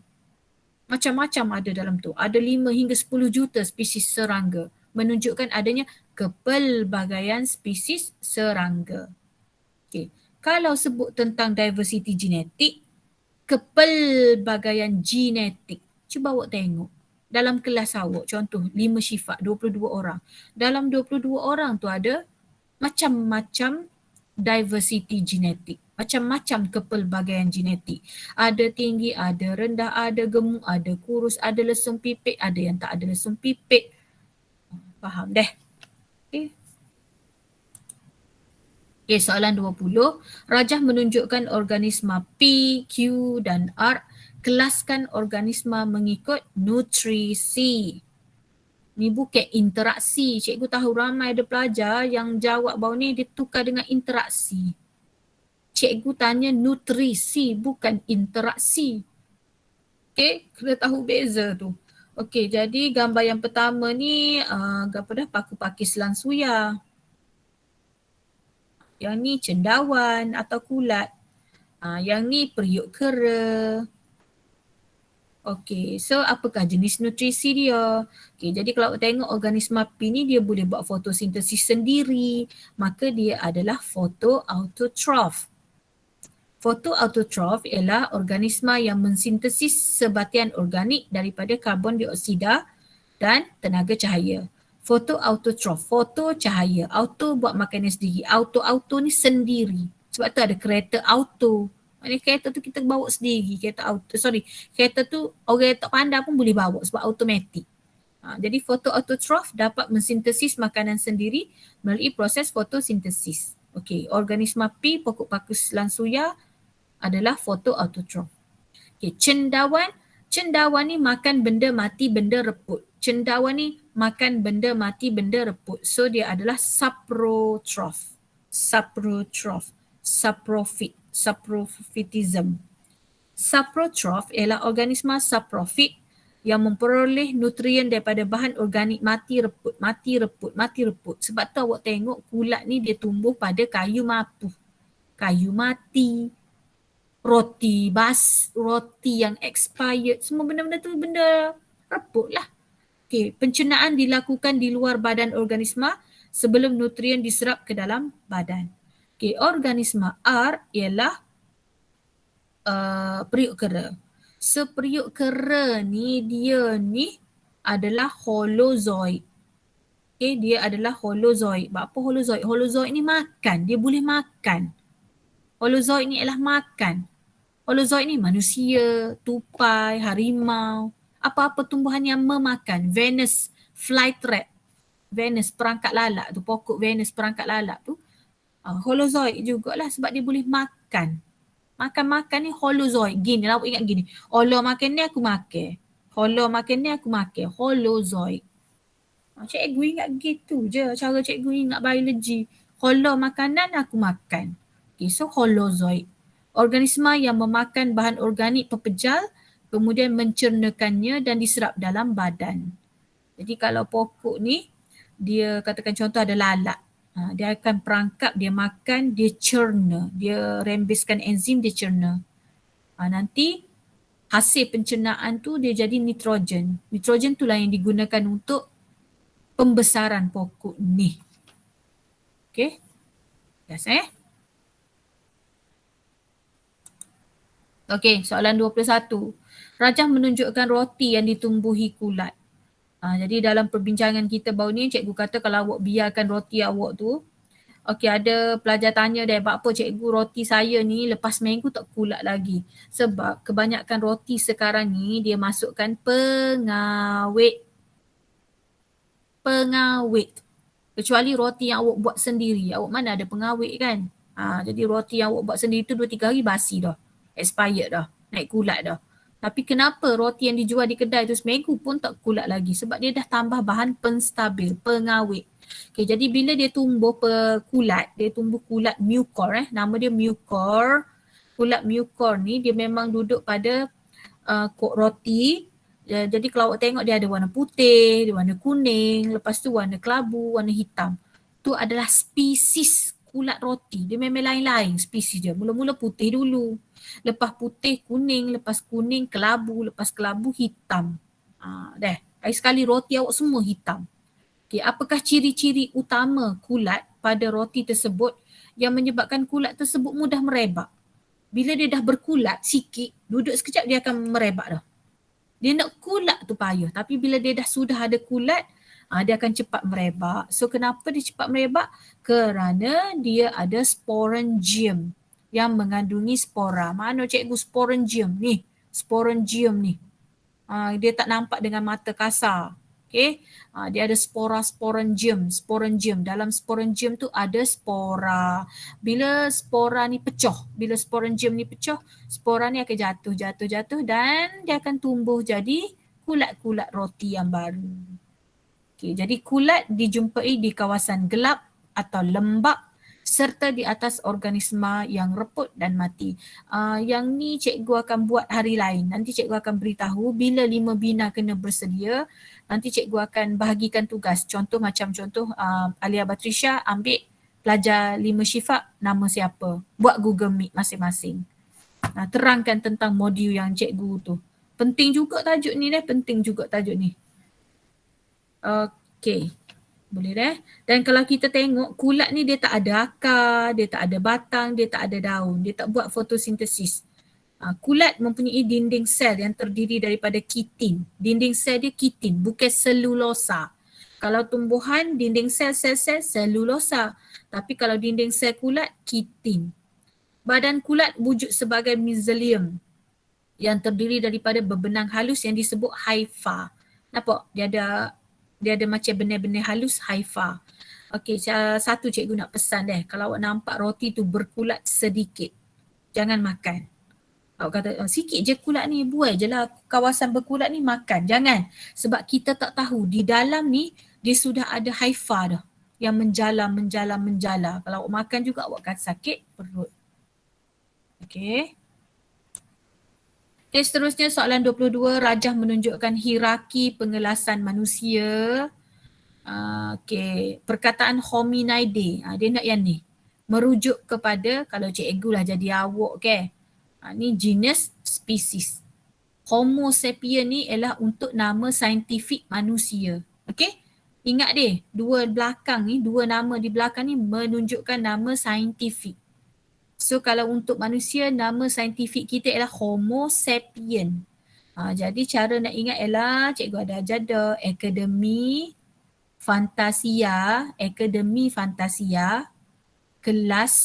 Macam-macam ada dalam tu. Ada 5 hingga 10 juta spesies serangga. Menunjukkan adanya kepelbagaian spesies serangga. Okay. Kalau sebut tentang diversity genetik, kepelbagaian genetik. Cuba awak tengok. Dalam kelas awak, contoh 5 syifat, 22 orang. Dalam 22 orang tu ada macam-macam diversity genetik. Macam-macam kepelbagaian genetik. Ada tinggi, ada rendah, ada gemuk, ada kurus, ada lesung pipit, ada yang tak ada lesung pipit. Faham deh? Okay. Okay, soalan 20. Rajah menunjukkan organisma P, Q dan R. Kelaskan organisma mengikut nutrisi. Ni bukan interaksi. Cikgu tahu ramai ada pelajar yang jawab bawah ni dia tukar dengan interaksi. Cikgu tanya nutrisi bukan interaksi. Okay, kena tahu beza tu. Okay, jadi gambar yang pertama ni paku pakis selang suya. Yang ni cendawan atau kulat. Yang ni periuk kera. Okey, so apakah jenis nutrisi dia? Okey, jadi kalau tengok organisma P ni dia boleh buat fotosintesis sendiri, maka dia adalah photoautotroph. Photoautotroph ialah organisma yang mensintesis sebatian organik daripada karbon dioksida dan tenaga cahaya. Photoautotroph, foto cahaya, auto buat makanan sendiri. Auto ni sendiri. Sebab tu ada kereta auto. Maknanya kereta tu kita bawa sendiri. Kereta tu orang yang tak pandai pun boleh bawa sebab automatik. Jadi photoautotroph dapat mensintesis makanan sendiri melalui proses fotosintesis. Okey, organisma P, pokok pakis selang suya adalah photoautotroph. Okey, cendawan ni makan benda mati, benda reput. Cendawan ni makan benda mati, benda reput. So dia adalah saprotroph. Saprophytism. Saprotroph ialah organisma saprofit yang memperoleh nutrien daripada bahan organik mati reput. Sebab tu awak tengok kulat ni dia tumbuh pada kayu mapuh. Kayu mati, roti yang expired, semua benda-benda tu benda reput lah. Okay, pencernaan dilakukan di luar badan organisma sebelum nutrien diserap ke dalam badan. Okay, organisma R ialah periuk kera. So periuk kera ni dia ni adalah holozoid. Okay, dia adalah holozoid. Apa holozoid? Holozoid ni makan, dia boleh makan. Holozoid ni ialah makan. Holozoid ni manusia, tupai, harimau, apa-apa tumbuhan yang memakan. Venus flytrap, Venus perangkat lalak tu, pokok Venus perangkat lalak tu, holozoid jugalah sebab dia boleh makan. Makan-makan ni holozoid. Gini lah, awak ingat gini. Allah makan ni aku makan. Allah makan ni aku makan. Holozoid. Cikgu ingat gitu je. Cara cikgu ingat biologi. Holo makanan aku makan. Okay, so holozoid. Organisma yang memakan bahan organik pepejal kemudian mencernakannya dan diserap dalam badan. Jadi kalau pokok ni dia katakan contoh ada lalat. Dia akan perangkap, dia makan, dia cerna. Dia rembeskan enzim, dia cerna. Nanti hasil pencernaan tu dia jadi nitrogen. Nitrogen tu lah yang digunakan untuk pembesaran pokok ni. Okay. Yes, Okay, soalan 21. Rajah menunjukkan roti yang ditumbuhi kulat. Jadi dalam perbincangan kita baru ni, cikgu kata kalau awak biarkan roti awak tu, okey, ada pelajar tanya dia, apa cikgu roti saya ni lepas minggu tak kulat lagi. Sebab kebanyakan roti sekarang ni dia masukkan pengawet. Pengawet. Kecuali roti yang awak buat sendiri. Awak mana ada pengawet kan? Jadi roti yang awak buat sendiri tu 2-3 hari basi dah. Expired dah. Naik kulat dah. Tapi kenapa roti yang dijual di kedai tu seminggu pun tak kulat lagi? Sebab dia dah tambah bahan penstabil, pengawet. Okay, jadi bila dia tumbuh kulat, dia tumbuh kulat mucor. Nama dia mucor. Kulat mucor ni dia memang duduk pada kok roti. Jadi kalau awak tengok dia ada warna putih, dia warna kuning, lepas tu warna kelabu, warna hitam. Tu adalah spesies kulat roti. Dia memang lain-lain spesies dia. Mula-mula putih dulu. Lepas putih kuning, lepas kuning kelabu, lepas kelabu hitam. Dah. Hari sekali roti awak semua hitam. Okay, apakah ciri-ciri utama kulat pada roti tersebut yang menyebabkan kulat tersebut mudah merebak? Bila dia dah berkulat sikit, duduk sekejap dia akan merebak dah. Dia nak kulat tu payah. Tapi bila dia dah sudah ada kulat, dia akan cepat merebak. So kenapa dia cepat merebak? Kerana dia ada sporangium yang mengandungi spora. Mana cikgu sporangium ni? Sporangium ni. Dia tak nampak dengan mata kasar. Okay. Dia ada sporangium. Sporangium. Dalam sporangium tu ada spora. Bila spora ni pecah, bila sporangium ni pecah, spora ni akan jatuh dan dia akan tumbuh jadi kulat-kulat roti yang baru. Okay, jadi kulat dijumpai di kawasan gelap atau lembap serta di atas organisma yang reput dan mati. Yang ni cikgu akan buat hari lain. Nanti cikgu akan beritahu bila 5 bina kena bersedia. Nanti cikgu akan bahagikan tugas. Contoh Alia Batrisha ambil pelajar 5 Syifaq nama siapa. Buat Google Meet masing-masing. Terangkan tentang modul yang cikgu tu. Penting juga tajuk ni. Okay. Boleh dah. Dan kalau kita tengok kulat ni dia tak ada akar, dia tak ada batang, dia tak ada daun. Dia tak buat fotosintesis. Kulat mempunyai dinding sel yang terdiri daripada kitin. Dinding sel dia kitin, bukan selulosa. Kalau tumbuhan dinding sel selulosa. Tapi kalau dinding sel kulat, kitin. Badan kulat wujud sebagai miselium yang terdiri daripada berbenang halus yang disebut haifa. Nampak? Dia ada macam benih-benih halus haifa. Okey, satu cikgu nak pesan kalau awak nampak roti tu berkulat sedikit, jangan makan. Awak kata sikit je kulat ni, buai je lah kawasan berkulat ni, makan. Jangan. Sebab kita tak tahu di dalam ni dia sudah ada haifa dah yang menjala. Kalau awak makan juga awak akan sakit perut. Okey. Okay, seterusnya soalan 22, rajah menunjukkan hierarki pengelasan manusia. Okay, perkataan hominidae, dia nak yang ni. Merujuk kepada, kalau cikgu lah jadi awak, okay. Ni genus, spesies. Homo sapien ni ialah untuk nama saintifik manusia. Okay, ingat dua nama di belakang ni menunjukkan nama saintifik. So kalau untuk manusia, nama saintifik kita ialah Homo sapien. Jadi cara nak ingat ialah cikgu ada ajar dah Akademi Fantasia, kelas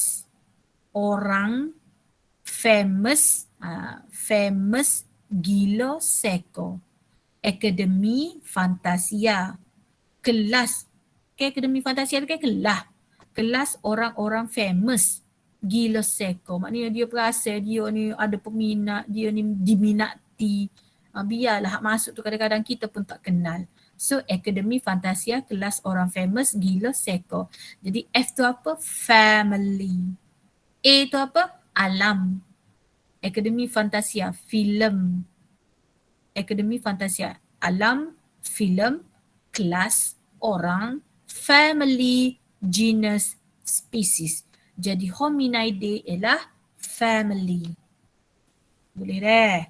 orang famous gila seko. Akademi Fantasia, kelas. Okay, Akademi Fantasia tu kan kelas orang-orang famous. gila seko. Maknanya dia perasan dia ni ada peminat, dia ni diminati. Biarlah hak masuk tu kadang-kadang kita pun tak kenal. So Akademi Fantasia kelas orang famous gila seko. Jadi F tu apa? Family. A tu apa? Alam. Akademi Fantasia filem. Akademi Fantasia alam, filem, kelas, orang, family, genus, species. Jadi Hominidae ialah family. Boleh deh.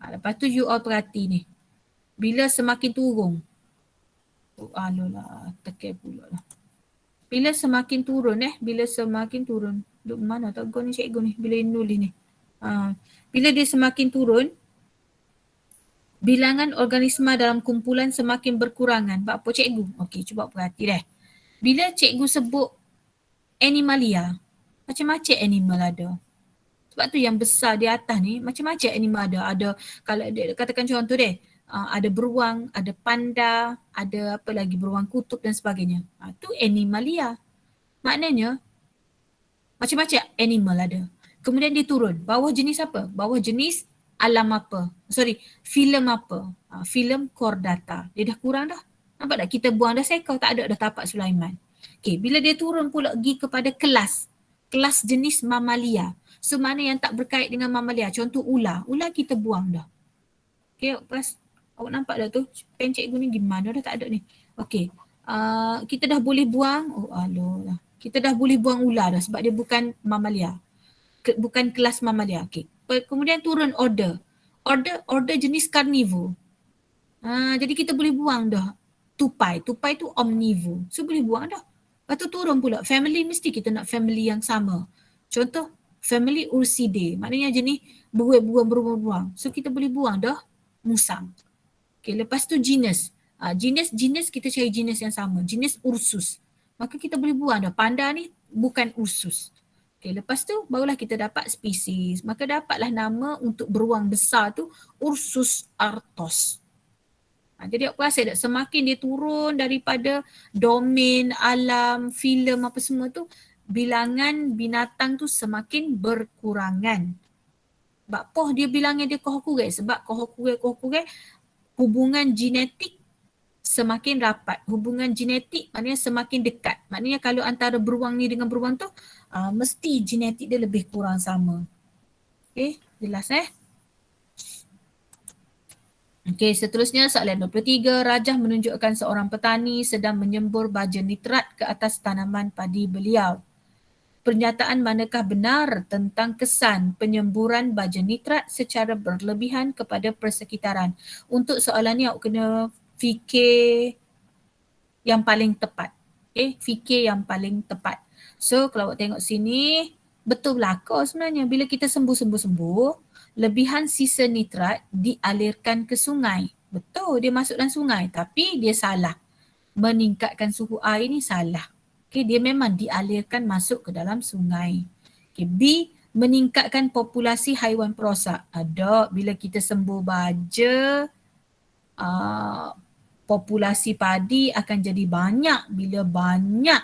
Lepas tu you all perhati ni. Bila semakin turun. Alolah, tekan pula lah. Bila semakin turun. Duk mana tak gua ni cikgu ni bila nulis ni. Bila dia semakin turun, bilangan organisma dalam kumpulan semakin berkurangan. Buat apa cikgu? Okey, cuba perhati deh. Bila cikgu sebut animalia, macam-macam animal ada. Sebab tu yang besar di atas ni, macam-macam animal ada. Ada, kalau katakan contoh deh, ada beruang, ada panda, ada apa lagi, beruang kutub dan sebagainya. Tu animalia. Maknanya, macam-macam animal ada. Kemudian dia turun. Bawah jenis apa? Bawah jenis alam apa? Filem apa? Filem chordata. Dia dah kurang dah. Nampak tak? Kita buang dah sekau, tak ada dah tapak Sulaiman. Okay, bila dia turun pula pergi kepada kelas. Kelas jenis mamalia. So mana yang tak berkait dengan mamalia? Contoh ular. Ular kita buang dah. Okay, awak nampak dah tu? Pen cikgu ni gimana dah tak ada ni. Okay, kita dah boleh buang. Aloh. Kita dah boleh buang ular dah sebab dia bukan mamalia. Bukan kelas mamalia. Okay. Kemudian turun order. Order jenis carnivore. Jadi kita boleh buang dah tupai. Tupai tu omnivore. So boleh buang dah. Lepas tu turun pula. Family mesti kita nak family yang sama. Contoh family Ursidae. Maknanya jenis beruang. So kita boleh buang dah musang. Okay, lepas tu genus. Genus kita cari genus yang sama. Genus Ursus. Maka kita boleh buang dah. Panda ni bukan Ursus. Okay, lepas tu barulah kita dapat spesies. Maka dapatlah nama untuk beruang besar tu Ursus arctos. Jadi awak rasa tak semakin dia turun daripada domain, alam, filem apa semua tu, bilangan binatang tu semakin berkurangan. Sebab poh dia bilangan dia kohokure. Sebab kohokure hubungan genetik semakin rapat. Hubungan genetik maknanya semakin dekat. Maknanya kalau antara beruang ni dengan beruang tu, mesti genetik dia lebih kurang sama. Okay, jelas Okay, seterusnya soalan 23. Rajah menunjukkan seorang petani sedang menyembur baja nitrat ke atas tanaman padi beliau. Pernyataan manakah benar tentang kesan penyemburan baja nitrat secara berlebihan kepada persekitaran? Untuk soalan ni awak kena fikir yang paling tepat. Okay, fikir yang paling tepat. So kalau awak tengok sini, betul belaka sebenarnya bila kita sembuh, lebihan sisa nitrat dialirkan ke sungai. Betul dia masuk dalam sungai tapi dia salah. Meningkatkan suhu air ni salah. Okay, dia memang dialirkan masuk ke dalam sungai. Okay, B, meningkatkan populasi haiwan perosak. Ada bila kita sembuh baja, populasi padi akan jadi banyak. Bila banyak,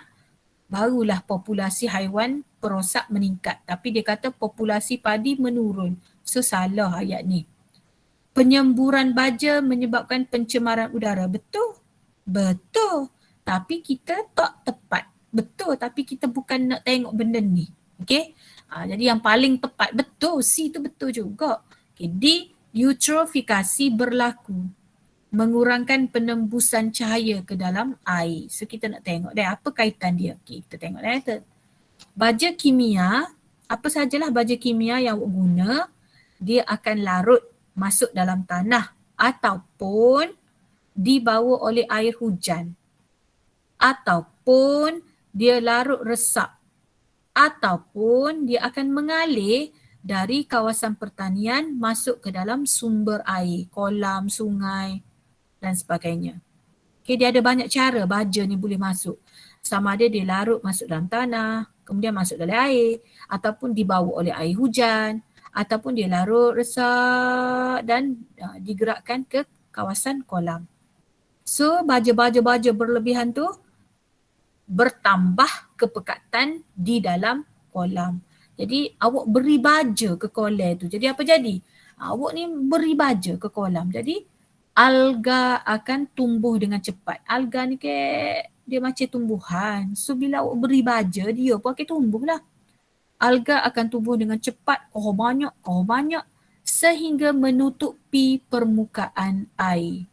barulah populasi haiwan perosak meningkat. Tapi dia kata populasi padi menurun. So salah ayat ni. Penyemburan baja menyebabkan pencemaran udara. Betul? Betul. Tapi kita tak tepat. Betul, tapi kita bukan nak tengok benda ni. Okay? Jadi yang paling tepat, betul. C tu betul juga. Okay. D, eutrofikasi berlaku. Mengurangkan penembusan cahaya ke dalam air. So kita nak tengok deh apa kaitan dia. Okay, kita tengok deh. Baja kimia, apa sajalah baja kimia yang awak guna, dia akan larut masuk dalam tanah ataupun dibawa oleh air hujan. Ataupun dia larut resap. Ataupun dia akan mengalir dari kawasan pertanian masuk ke dalam sumber air, kolam, sungai dan sebagainya. Okay, dia ada banyak cara baja ni boleh masuk. Sama ada dia larut masuk dalam tanah, kemudian masuk dalam air, ataupun dibawa oleh air hujan, ataupun dia larut resap dan digerakkan ke kawasan kolam. So baja-baja berlebihan tu bertambah kepekatan di dalam kolam. Jadi awak beri baja ke kolam tu. Jadi apa jadi? Awak ni beri baja ke kolam. Jadi alga akan tumbuh dengan cepat. Alga ni ke dia macam tumbuhan. So bila awak beri baja dia pun akan tumbuh lah. Alga akan tumbuh dengan cepat, banyak sehingga menutupi permukaan air.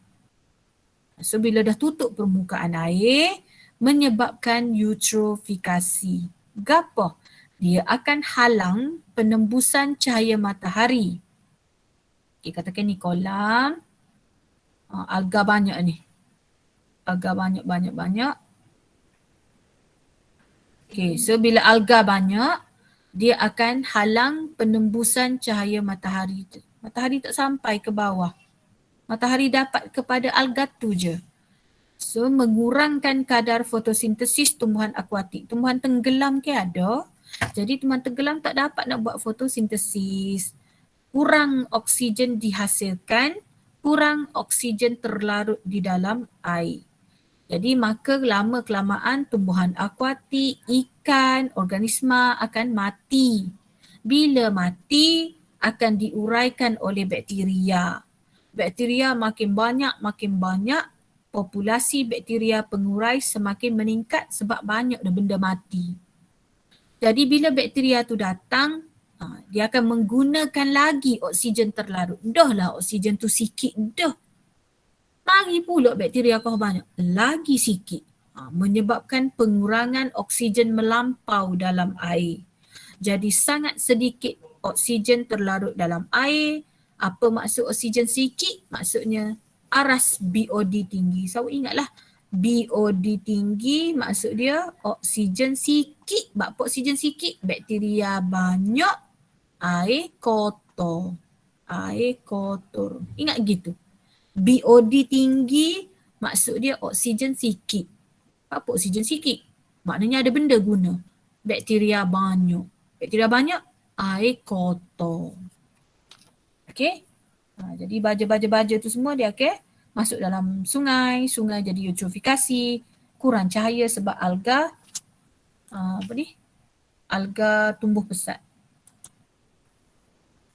So bila dah tutup permukaan air, menyebabkan eutrofikasi. Gapo? Dia akan halang penembusan cahaya matahari. Okay, katakan ni kolam, alga banyak ni. Alga banyak. Okay, so bila alga banyak, dia akan halang penembusan cahaya matahari tu. Matahari tak sampai ke bawah. Matahari dapat kepada alga tu je. So mengurangkan kadar fotosintesis tumbuhan akuatik. Tumbuhan tenggelam ke ada. Jadi tumbuhan tenggelam tak dapat nak buat fotosintesis. Kurang oksigen dihasilkan, kurang oksigen terlarut di dalam air. Jadi maka lama kelamaan tumbuhan akuatik, ikan, organisma akan mati. Bila mati akan diuraikan oleh bakteria. Bakteria makin banyak, populasi bakteria pengurai semakin meningkat sebab banyak dah benda mati. Jadi bila bakteria tu datang, dia akan menggunakan lagi oksigen terlarut. Dah lah oksigen tu sikit dah. Mari pula bakteria kau banyak, lagi sikit. Menyebabkan pengurangan oksigen melampau dalam air. Jadi sangat sedikit oksigen terlarut dalam air. Apa maksud oksigen sikit? Maksudnya aras BOD tinggi. So ingatlah BOD tinggi maksud dia oksigen sikit. Apa oksigen sikit? Bakteria banyak, air kotor. Air kotor. Ingat gitu. BOD tinggi maksud dia oksigen sikit. Apa oksigen sikit? Maknanya ada benda guna. Bakteria banyak. Bakteria banyak, air kotor. Okey? Jadi baja-baja tu semua dia masuk dalam sungai. Sungai jadi eutrofikasi. Kurang cahaya sebab alga alga tumbuh pesat.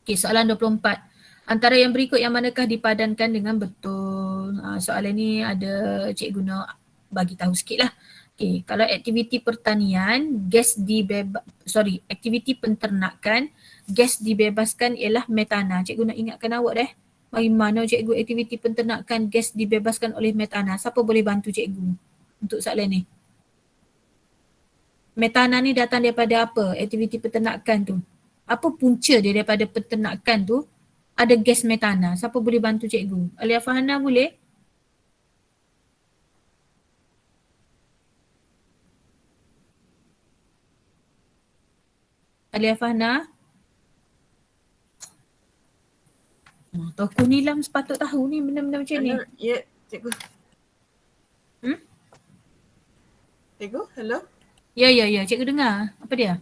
Okey, soalan 24. Antara yang berikut yang manakah dipadankan dengan betul? Soalan ni ada cikgu nak bagi tahu sikit lah. Okay, kalau aktiviti pertanian, aktiviti penternakan, gas dibebaskan ialah metana. Cikgu nak ingatkan awak dah. Bagi mana cikgu aktiviti penternakan gas dibebaskan oleh metana? Siapa boleh bantu cikgu untuk soalan ni? Metana ni datang daripada apa? Aktiviti peternakan tu. Apa punca dia daripada peternakan tu? Ada gas metana. Siapa boleh bantu cikgu? Alia Fahana boleh? Alia Fahana? Tokoh Nilam sepatut tahu ni benda-benda macam ni. Ya, cikgu. Hmm? Cikgu, hello? Ya. Cikgu dengar. Apa dia?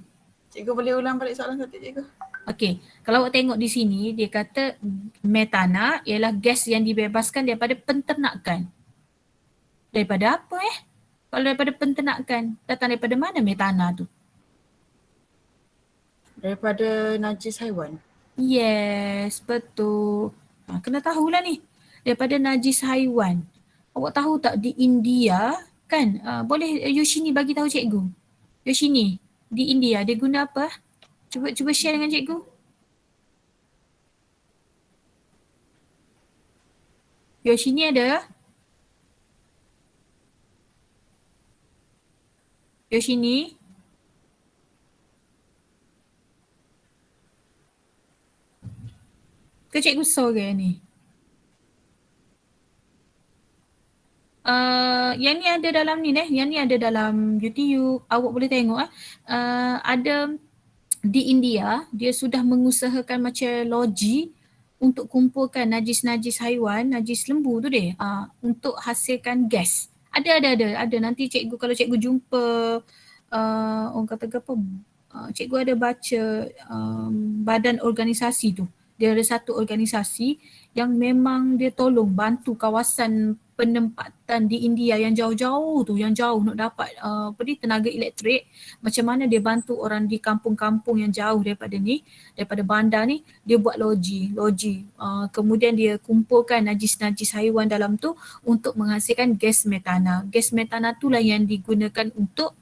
Cikgu boleh ulang balik soalan satu, cikgu? Okey. Kalau awak tengok di sini, dia kata metana ialah gas yang dibebaskan daripada penternakan. Daripada apa Kalau daripada penternakan, datang daripada mana metana tu? Daripada najis haiwan. Yes, betul. Kena tahulah ni. Daripada najis haiwan. Awak tahu tak di India kan? Boleh Yoshini bagi tahu cikgu. Yoshini, di India dia guna apa? Cuba share dengan cikgu. Yoshini ada? Yoshini? Ke cikgu sore ni? Yang ni ada dalam ni yang ni ada dalam YouTube. Awak boleh tengok ada di India, dia sudah mengusahakan macam loji untuk kumpulkan najis-najis haiwan, najis lembu tu deh, untuk hasilkan gas. Ada. Nanti cikgu, kalau cikgu jumpa orang kata apa, cikgu ada baca badan organisasi tu. Dia ada satu organisasi yang memang dia tolong bantu kawasan penempatan di India yang jauh-jauh tu, yang jauh nak dapat tenaga elektrik. Macam mana dia bantu orang di kampung-kampung yang jauh daripada bandar ni, dia buat loji. Kemudian dia kumpulkan najis-najis haiwan dalam tu untuk menghasilkan gas metana. Gas metana tu lah yang digunakan untuk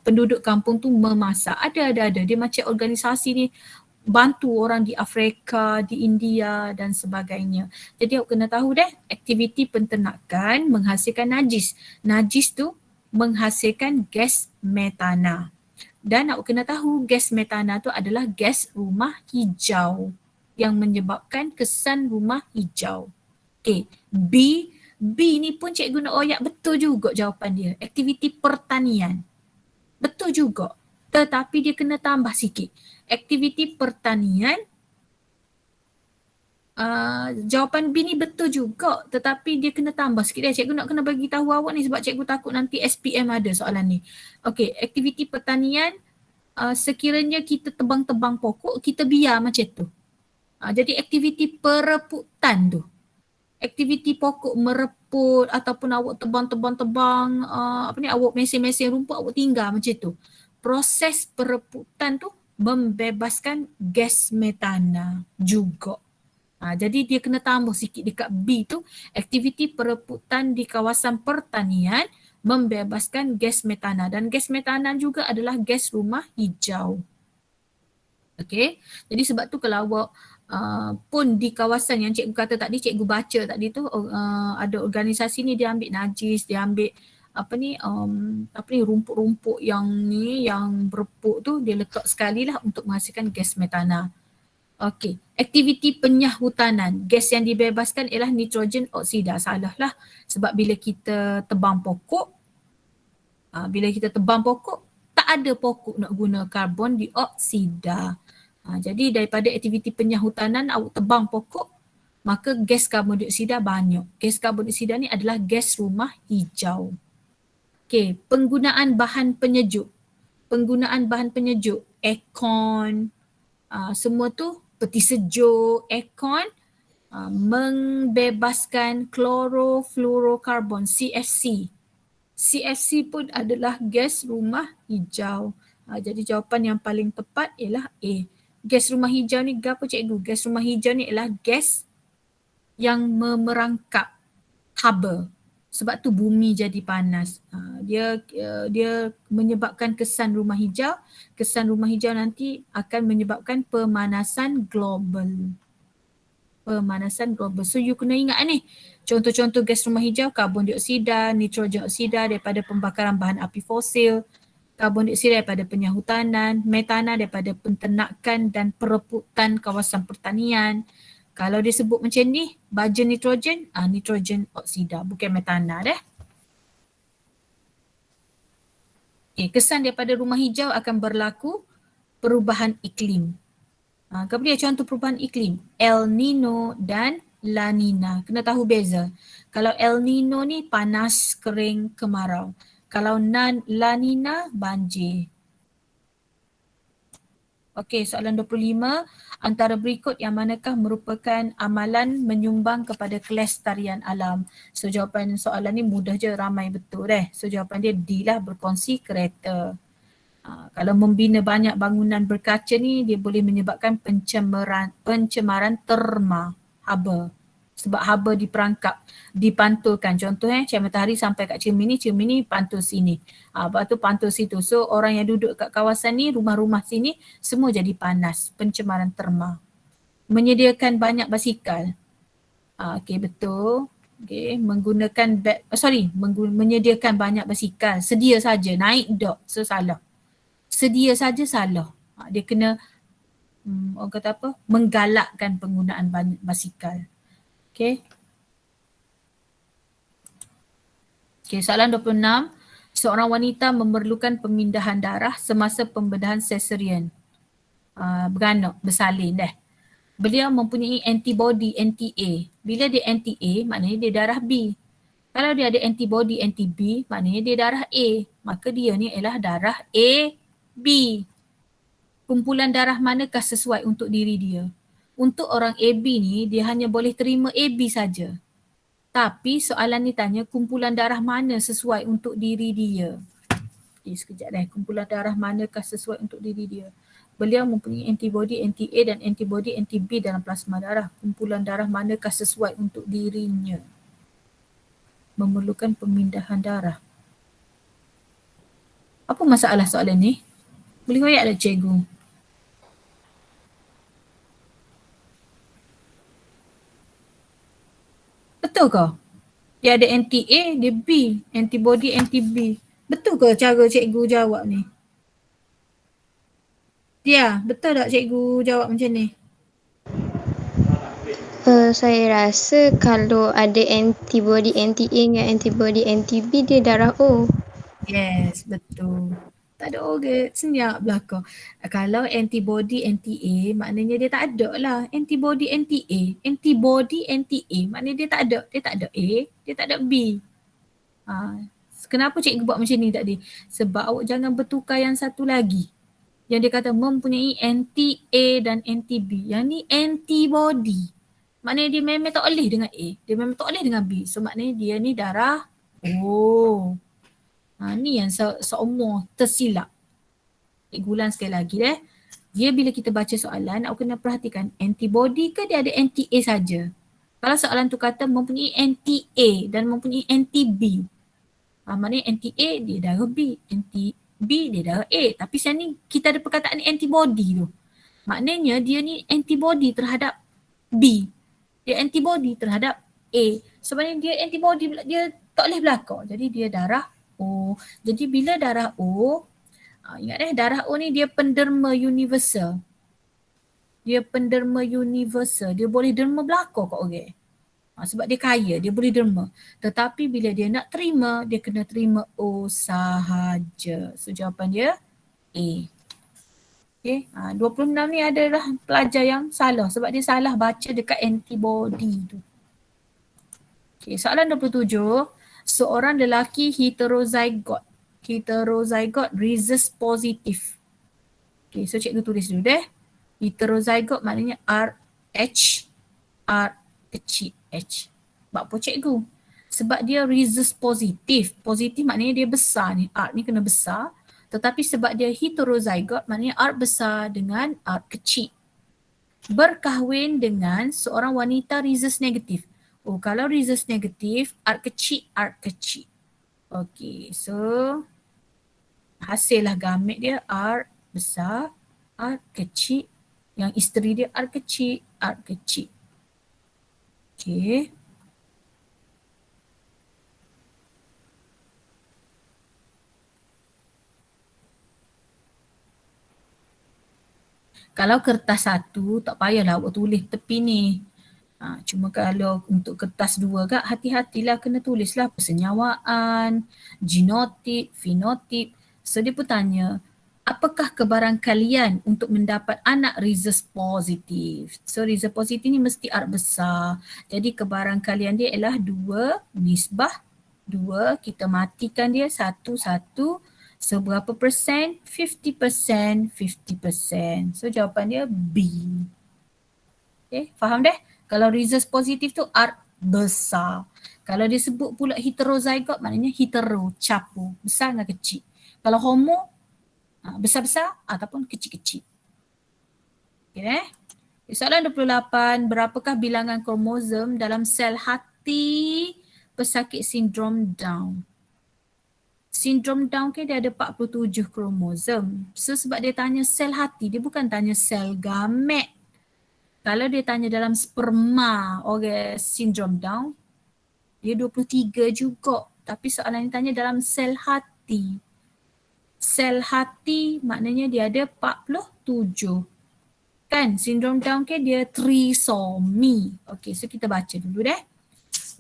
penduduk kampung tu memasak. Ada. Dia macam organisasi ni bantu orang di Afrika, di India dan sebagainya. Jadi awak kena tahu aktiviti penternakan menghasilkan najis. Najis tu menghasilkan gas metana. Dan awak kena tahu gas metana tu adalah gas rumah hijau yang menyebabkan kesan rumah hijau. Okay, B ni pun cikgu nak royak betul juga jawapan dia. Aktiviti pertanian. Betul juga. Tetapi dia kena tambah sikit. Aktiviti pertanian, jawapan B ni betul juga, tetapi dia kena tambah sikit. Cikgu nak kena bagi tahu awak ni sebab cikgu takut nanti SPM ada soalan ni. Okey, aktiviti pertanian, sekiranya kita tebang-tebang pokok, kita biar macam tu. Jadi aktiviti pereputan tu. Aktiviti pokok mereput ataupun awak tebang-tebang, awak mesin-mesin rumput awak tinggal macam tu. Proses pereputan tu membebaskan gas metana juga. Jadi dia kena tambah sikit dekat B tu, aktiviti pereputan di kawasan pertanian membebaskan gas metana, dan gas metana juga adalah gas rumah hijau. Okey, jadi sebab tu kalau awak pun di kawasan yang cikgu kata tadi, cikgu baca tadi tu, ada organisasi ni dia ambil najis, dia ambil rumput-rumput yang berepuk tu, dia letak sekali lah untuk menghasilkan gas metana. Okey, aktiviti penyahutanan, gas yang dibebaskan ialah nitrogen oksida. Salah lah, sebab bila kita tebang pokok, tak ada pokok nak guna karbon dioksida. Jadi daripada aktiviti penyahutanan awak tebang pokok, maka gas karbon dioksida banyak. Gas karbon dioksida ni adalah gas rumah hijau. Okey, penggunaan bahan penyejuk. Aircon, semua tu peti sejuk, aircon membebaskan klorofluorokarbon, CFC. CFC pun adalah gas rumah hijau. Jadi jawapan yang paling tepat ialah A. Gas rumah hijau ni apa cikgu? Gas rumah hijau ni ialah gas yang memerangkap haba. Sebab tu bumi jadi panas. Dia menyebabkan kesan rumah hijau. Kesan rumah hijau nanti akan menyebabkan pemanasan global. So you kena ingat ni. Contoh-contoh gas rumah hijau, karbon dioksida, nitrogen oksida daripada pembakaran bahan api fosil, karbon dioksida daripada penyahutanan, metana daripada penternakan dan pereputan kawasan pertanian. Kalau dia sebut macam ni, baja nitrogen, nitrogen oksida, bukan metana dah. Okay, kesan daripada rumah hijau akan berlaku perubahan iklim. Kemudian contoh perubahan iklim, El Nino dan La Nina. Kena tahu beza. Kalau El Nino ni panas, kering, kemarau. Kalau La Nina, banjir. Okey, soalan 25. Antara berikut yang manakah merupakan amalan menyumbang kepada kelestarian alam? So jawapan soalan ni mudah je, ramai betul So jawapan dia D lah, berkongsi kereta. Kalau membina banyak bangunan berkaca ni, dia boleh menyebabkan pencemaran terma, haba. Sebab haba diperangkap, dipantulkan. Contoh cahaya matahari sampai kat cermin ni pantul sini. Lepas tu pantul situ. So orang yang duduk kat kawasan ni, rumah-rumah sini, semua jadi panas. Pencemaran terma. Menyediakan banyak basikal. Okey, betul. Okey, menyediakan banyak basikal. Sedia saja, naik dok. So salah. Sedia saja salah. Dia kena orang kata apa? Menggalakkan penggunaan basikal. Okey. Okey, soalan 26. Seorang wanita memerlukan pemindahan darah semasa pembedahan cesarean. Beranak, bersalin dah. Beliau mempunyai antibody anti-A. Bila dia anti-A, maknanya dia darah B. Kalau dia ada antibody anti-B, maknanya dia darah A. Maka dia ni ialah darah A, B. Kumpulan darah manakah sesuai untuk diri dia? untuk orang AB ni dia hanya boleh terima AB saja. Tapi soalan ni tanya kumpulan darah mana sesuai untuk diri dia. Okay, sekejap kumpulan darah manakah sesuai untuk diri dia. Beliau mempunyai antibody anti-A dan antibody anti-B dalam plasma darah. Kumpulan darah manakah sesuai untuk dirinya. Memerlukan pemindahan darah. Apa masalah soalan ni? Boleh koyak tak cikgu? Betul ke? Dia ada anti-A, dia B. Antibody anti-B. Betul ke cara cikgu jawab ni? Dia, betul tak cikgu jawab macam ni? Saya rasa kalau ada antibody anti-A dengan antibody anti-B dia darah O. Yes, betul. Tak ada orang senyap belakang. Kalau antibody anti-A maknanya dia tak ada lah. Antibody anti-A. Antibody anti-A maknanya dia tak ada. Dia tak ada A, dia tak ada B. Kenapa cikgu buat macam ni tadi? Sebab awak jangan bertukar yang satu lagi. Yang dia kata mempunyai anti-A dan anti-B. Yang ni antibody. Maknanya dia memang tak boleh dengan A. Dia memang tak boleh dengan B. So maknanya dia ni darah O. Ni yang seumur tersilap. Cikgu ulang sekali lagi Dia bila kita baca soalan, awak kena perhatikan antibody ke dia ada anti-A saja. Kalau soalan tu kata mempunyai anti-A dan mempunyai anti-B. Maknanya anti-A dia darah B, anti-B dia darah A. Tapi sekarang ni kita ada perkataan antibody tu. Maknanya dia ni antibody terhadap B. Dia antibody terhadap A. Sebenarnya dia antibody, dia tak boleh berlaku. Jadi dia darah O. Jadi bila darah O, ingat darah O ni dia penderma universal. Dia penderma universal. Dia boleh derma belakang kat orang. Sebab dia kaya, dia boleh derma. Tetapi bila dia nak terima, dia kena terima O sahaja. So jawapan dia A. Okay, 26 ni adalah pelajar yang salah sebab dia salah baca dekat antibody tu. Okay, soalan 27. Seorang lelaki heterozygot rhesus positif. Okay, so cikgu tulis dulu Heterozygot maknanya RH, R kecil H. Sebab apa cikgu? Sebab dia rhesus positif. Positif maknanya dia besar ni. R ni kena besar. Tetapi sebab dia heterozygot maknanya R besar dengan R kecil. Berkahwin dengan seorang wanita rhesus negatif. Kalau rhesus negatif, R kecil. Okay, so hasillah gamit dia R besar, R kecil. Yang isteri dia R kecil. Okay. Kalau kertas satu, tak payahlah awak tulis tepi ni. Cuma kalau untuk kertas dua kak, hati-hatilah kena tulislah persenyawaan, genotip, fenotip. So dia pun tanya, apakah kebarangkalian untuk mendapat anak rhesus positif? So rhesus positif ni mesti R besar. Jadi kebarangkalian dia ialah 2 nisbah 2. Kita matikan dia 1. Seberapa persen? 50%. So jawapan dia B. Okay, faham Kalau rhesus positif tu R besar. Kalau dia sebut pula heterozygot maknanya hetero, campur, besar dengan kecil. Kalau homo, besar-besar ataupun kecil-kecil. Okay, soalan 28, berapakah bilangan kromosom dalam sel hati pesakit sindrom Down? Sindrom Down dia ada 47 kromosom. So sebab dia tanya sel hati, dia bukan tanya sel gamet. Kalau dia tanya dalam sperma orang sindrom Down, dia 23 juga. Tapi soalan ni tanya dalam sel hati. Sel hati maknanya dia ada 47. Kan sindrom Down dia trisomi. Okay, so kita baca dulu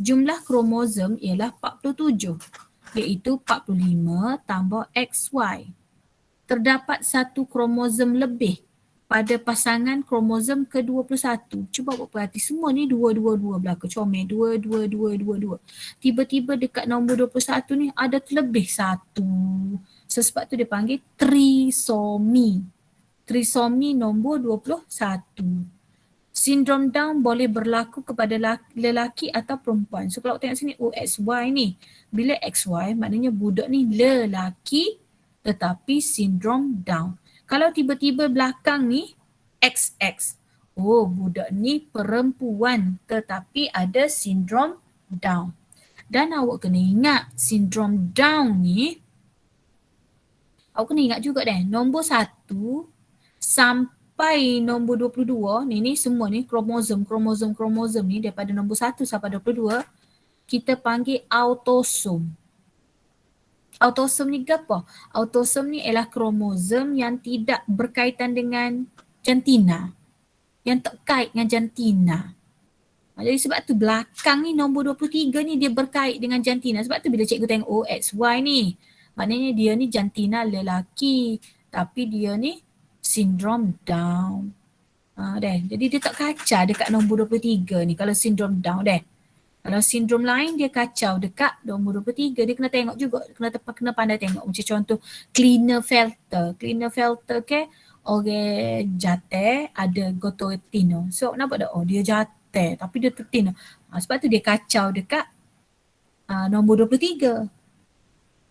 Jumlah kromosom ialah 47. Iaitu 45 tambah XY. Terdapat satu kromosom lebih pada pasangan kromosom ke-21. Cuba buat perhati, semua ni 2-2-2 belakang. Comel 2-2-2-2-2. Tiba-tiba dekat nombor 21 ni ada terlebih satu. So sebab tu dia panggil trisomi. Trisomi nombor 21. Sindrom Down boleh berlaku kepada lelaki atau perempuan. So kalau tengok sini OXY ni, bila XY maknanya budak ni lelaki tetapi sindrom Down. Kalau tiba-tiba belakang ni XX, oh budak ni perempuan tetapi ada sindrom Down. Dan awak kena ingat sindrom Down ni, awak kena ingat juga nombor 1 sampai nombor 22 ni semua ni kromosom ni daripada nombor 1 sampai 22 kita panggil autosom. Autosom ni apa? Autosom ni ialah kromosom yang tidak berkaitan dengan jantina. Yang tak kait dengan jantina. Jadi sebab tu belakang ni nombor 23 ni dia berkait dengan jantina. Sebab tu bila cikgu tengok OXY ni, maknanya dia ni jantina lelaki. Tapi dia ni sindrom Down. Jadi dia tak kacau dekat nombor 23 ni kalau sindrom Down . Kalau sindrom lain dia kacau dekat nombor 23. Dia kena tengok juga, kena pandai tengok. Macam contoh Klinefelter. Klinefelter ke orang jatuh ada gototino. So nampak tak? Oh dia jatuh tapi dia tertino. Sebab tu dia kacau dekat nombor 23.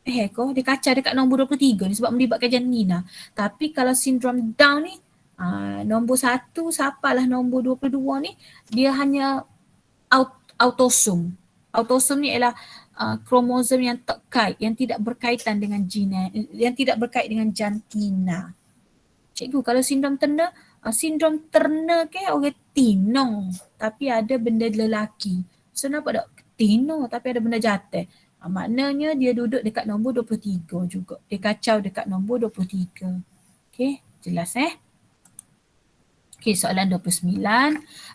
Dia kacau dekat nombor 23 ni sebab melibatkan jantina. Tapi kalau sindrom Down ni, nombor 1 sapalah nombor 22 ni, dia hanya autosom. Autosom ni ialah kromosom yang tak kait, yang tidak berkaitan dengan yang tidak berkait dengan jantina. Cikgu, kalau sindrom Turner ke orang tino tapi ada benda lelaki. So nampak tak? Tino tapi ada benda jatuh. Maknanya dia duduk dekat nombor 23 juga. Dia kacau dekat nombor 23. Okay, jelas Okay, soalan 29.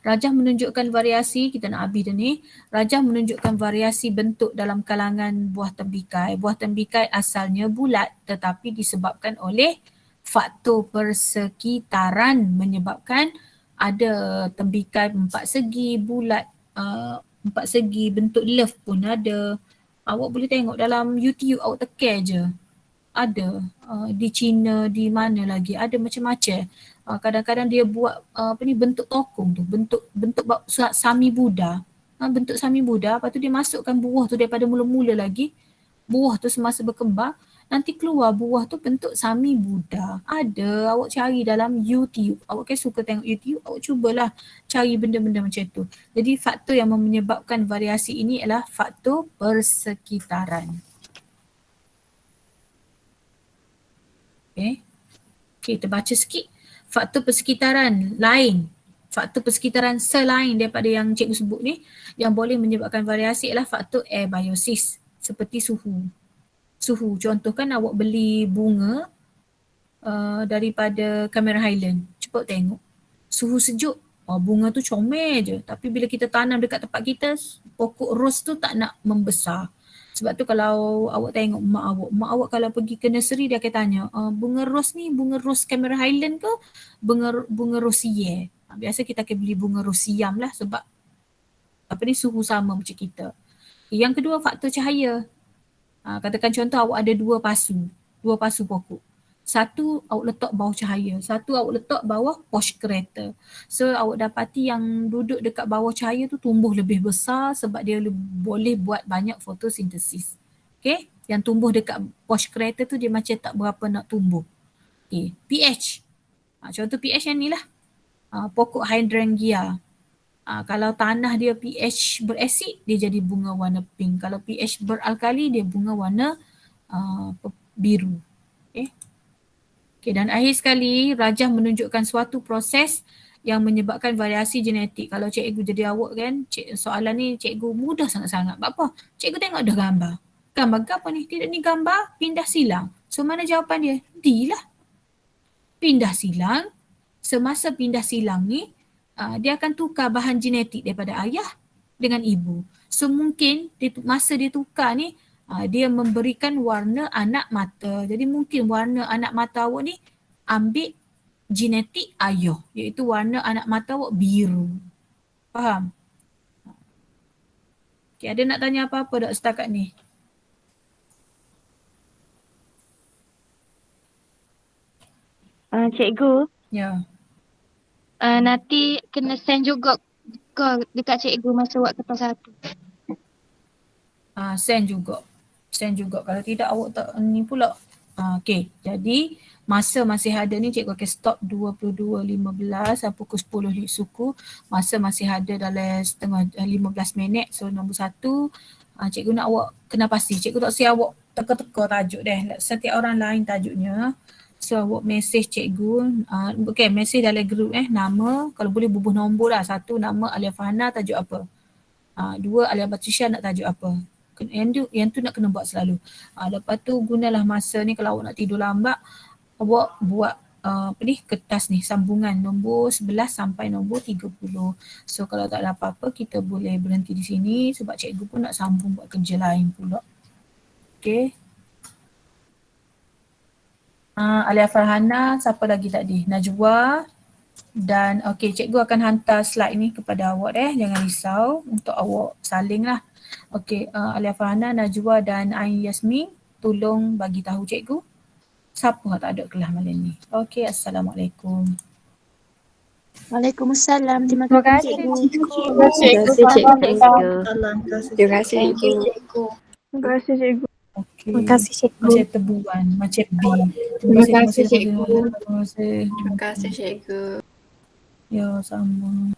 Rajah menunjukkan variasi, kita nak habis dah ni. Rajah menunjukkan variasi bentuk dalam kalangan buah tembikai. Buah tembikai asalnya bulat tetapi disebabkan oleh faktor persekitaran menyebabkan ada tembikai 4 segi, bulat 4 segi, bentuk love pun ada. Awak boleh tengok dalam YouTube, awak tekan je. Ada di China, di mana lagi, ada macam-macam. Kadang-kadang dia buat bentuk tokong tu, bentuk sami Buddha. Bentuk sami Buddha, lepas tu dia masukkan buah tu daripada mula-mula lagi. Buah tu semasa berkembang, nanti keluar buah tu bentuk sami Buddha. Ada, awak cari dalam YouTube. Awak kan suka tengok YouTube, awak cubalah cari benda-benda macam tu. Jadi faktor yang menyebabkan variasi ini adalah faktor persekitaran. Okay, kita baca sikit. Faktor persekitaran lain, faktor persekitaran selain daripada yang cikgu sebut ni, yang boleh menyebabkan variasi adalah faktor abiosis seperti suhu. Contoh kan awak beli bunga daripada Cameron Highland, cepat tengok suhu sejuk, bunga tu comel je. Tapi bila kita tanam dekat tempat kita, pokok ros tu tak nak membesar. Sebab tu kalau awak tengok mak awak kalau pergi ke nursery dia akan tanya, bunga ros ni bunga ros Cameron Highland ke bunga rosier? Biasa kita akan beli bunga rosiam lah sebab suhu sama macam kita. Yang kedua faktor cahaya. Katakan contoh awak ada dua pasu pokok. Satu awak letak bawah cahaya, satu awak letak bawah pos kereta. So awak dapati yang duduk dekat bawah cahaya tu tumbuh lebih besar sebab dia boleh buat banyak fotosintesis. Okay, yang tumbuh dekat pos kereta tu dia macam tak berapa nak tumbuh. Okay, pH. Contoh pH yang ni lah. Pokok hydrangea. Kalau tanah dia pH berasid, dia jadi bunga warna pink. Kalau pH beralkali, dia bunga warna biru. Okay, dan akhir sekali, rajah menunjukkan suatu proses yang menyebabkan variasi genetik. Kalau cikgu jadi awak kan, soalan ni cikgu mudah sangat-sangat. Apa? Cikgu tengok dah gambar. Gambar apa ni? Tidak ni gambar pindah silang. So mana jawapan dia? D lah. Pindah silang. Semasa pindah silang ni, dia akan tukar bahan genetik daripada ayah dengan ibu. So mungkin masa dia tukar ni, dia memberikan warna anak mata. Jadi mungkin warna anak mata awak ni ambil genetik ayah, iaitu warna anak mata awak biru. Faham? Okay, ada nak tanya apa-apa tak setakat ni? Cikgu. Ya. Nanti kena send juga ke dekat cikgu masa buat kertas satu. Send juga. Kalau tidak awak tak ni pula. Okay, jadi masa masih ada ni cikgu akan stop 22.15 pukul 10 suku. Masa masih ada dalam setengah 15 minit. So nombor 1, cikgu nak awak kena pasti. Cikgu tak siap awak teka-teka tajuk deh. Setiap orang lain tajuknya. So awak mesej cikgu, mesej dalam group nama, kalau boleh bubuh nombor lah. 1 nama Alia Fahana tajuk apa. 2 Alia Batusha nak tajuk apa. Yang tu nak kena buat selalu. Lepas tu gunalah masa ni kalau awak nak tidur lambat, awak buat kertas ni sambungan nombor 11 sampai nombor 30. So kalau tak ada apa-apa kita boleh berhenti di sini sebab cikgu pun nak sambung buat kerja lain pula. Okay. Alia Farhana, siapa lagi tadi? Najwa. Dan cikgu akan hantar slide ni kepada awak jangan risau untuk awak saling lah. Alia Farhana, Najwa dan Ain Yasmin, tolong bagi tahu cikgu siapa yang tak ada kelas malam ni. Assalamualaikum. Waalaikumsalam. Terima Terima kasih kasih cikgu. Terima kasih cikgu. Salam kasih. Terima kasih Thank you cikgu. cikgu. Terima kasih cikgu. Terima kasih cikgu. Macam tebuan, macam B. Terima kasih cikgu. Terima kasih. Terima kasih cikgu. Ya, sama.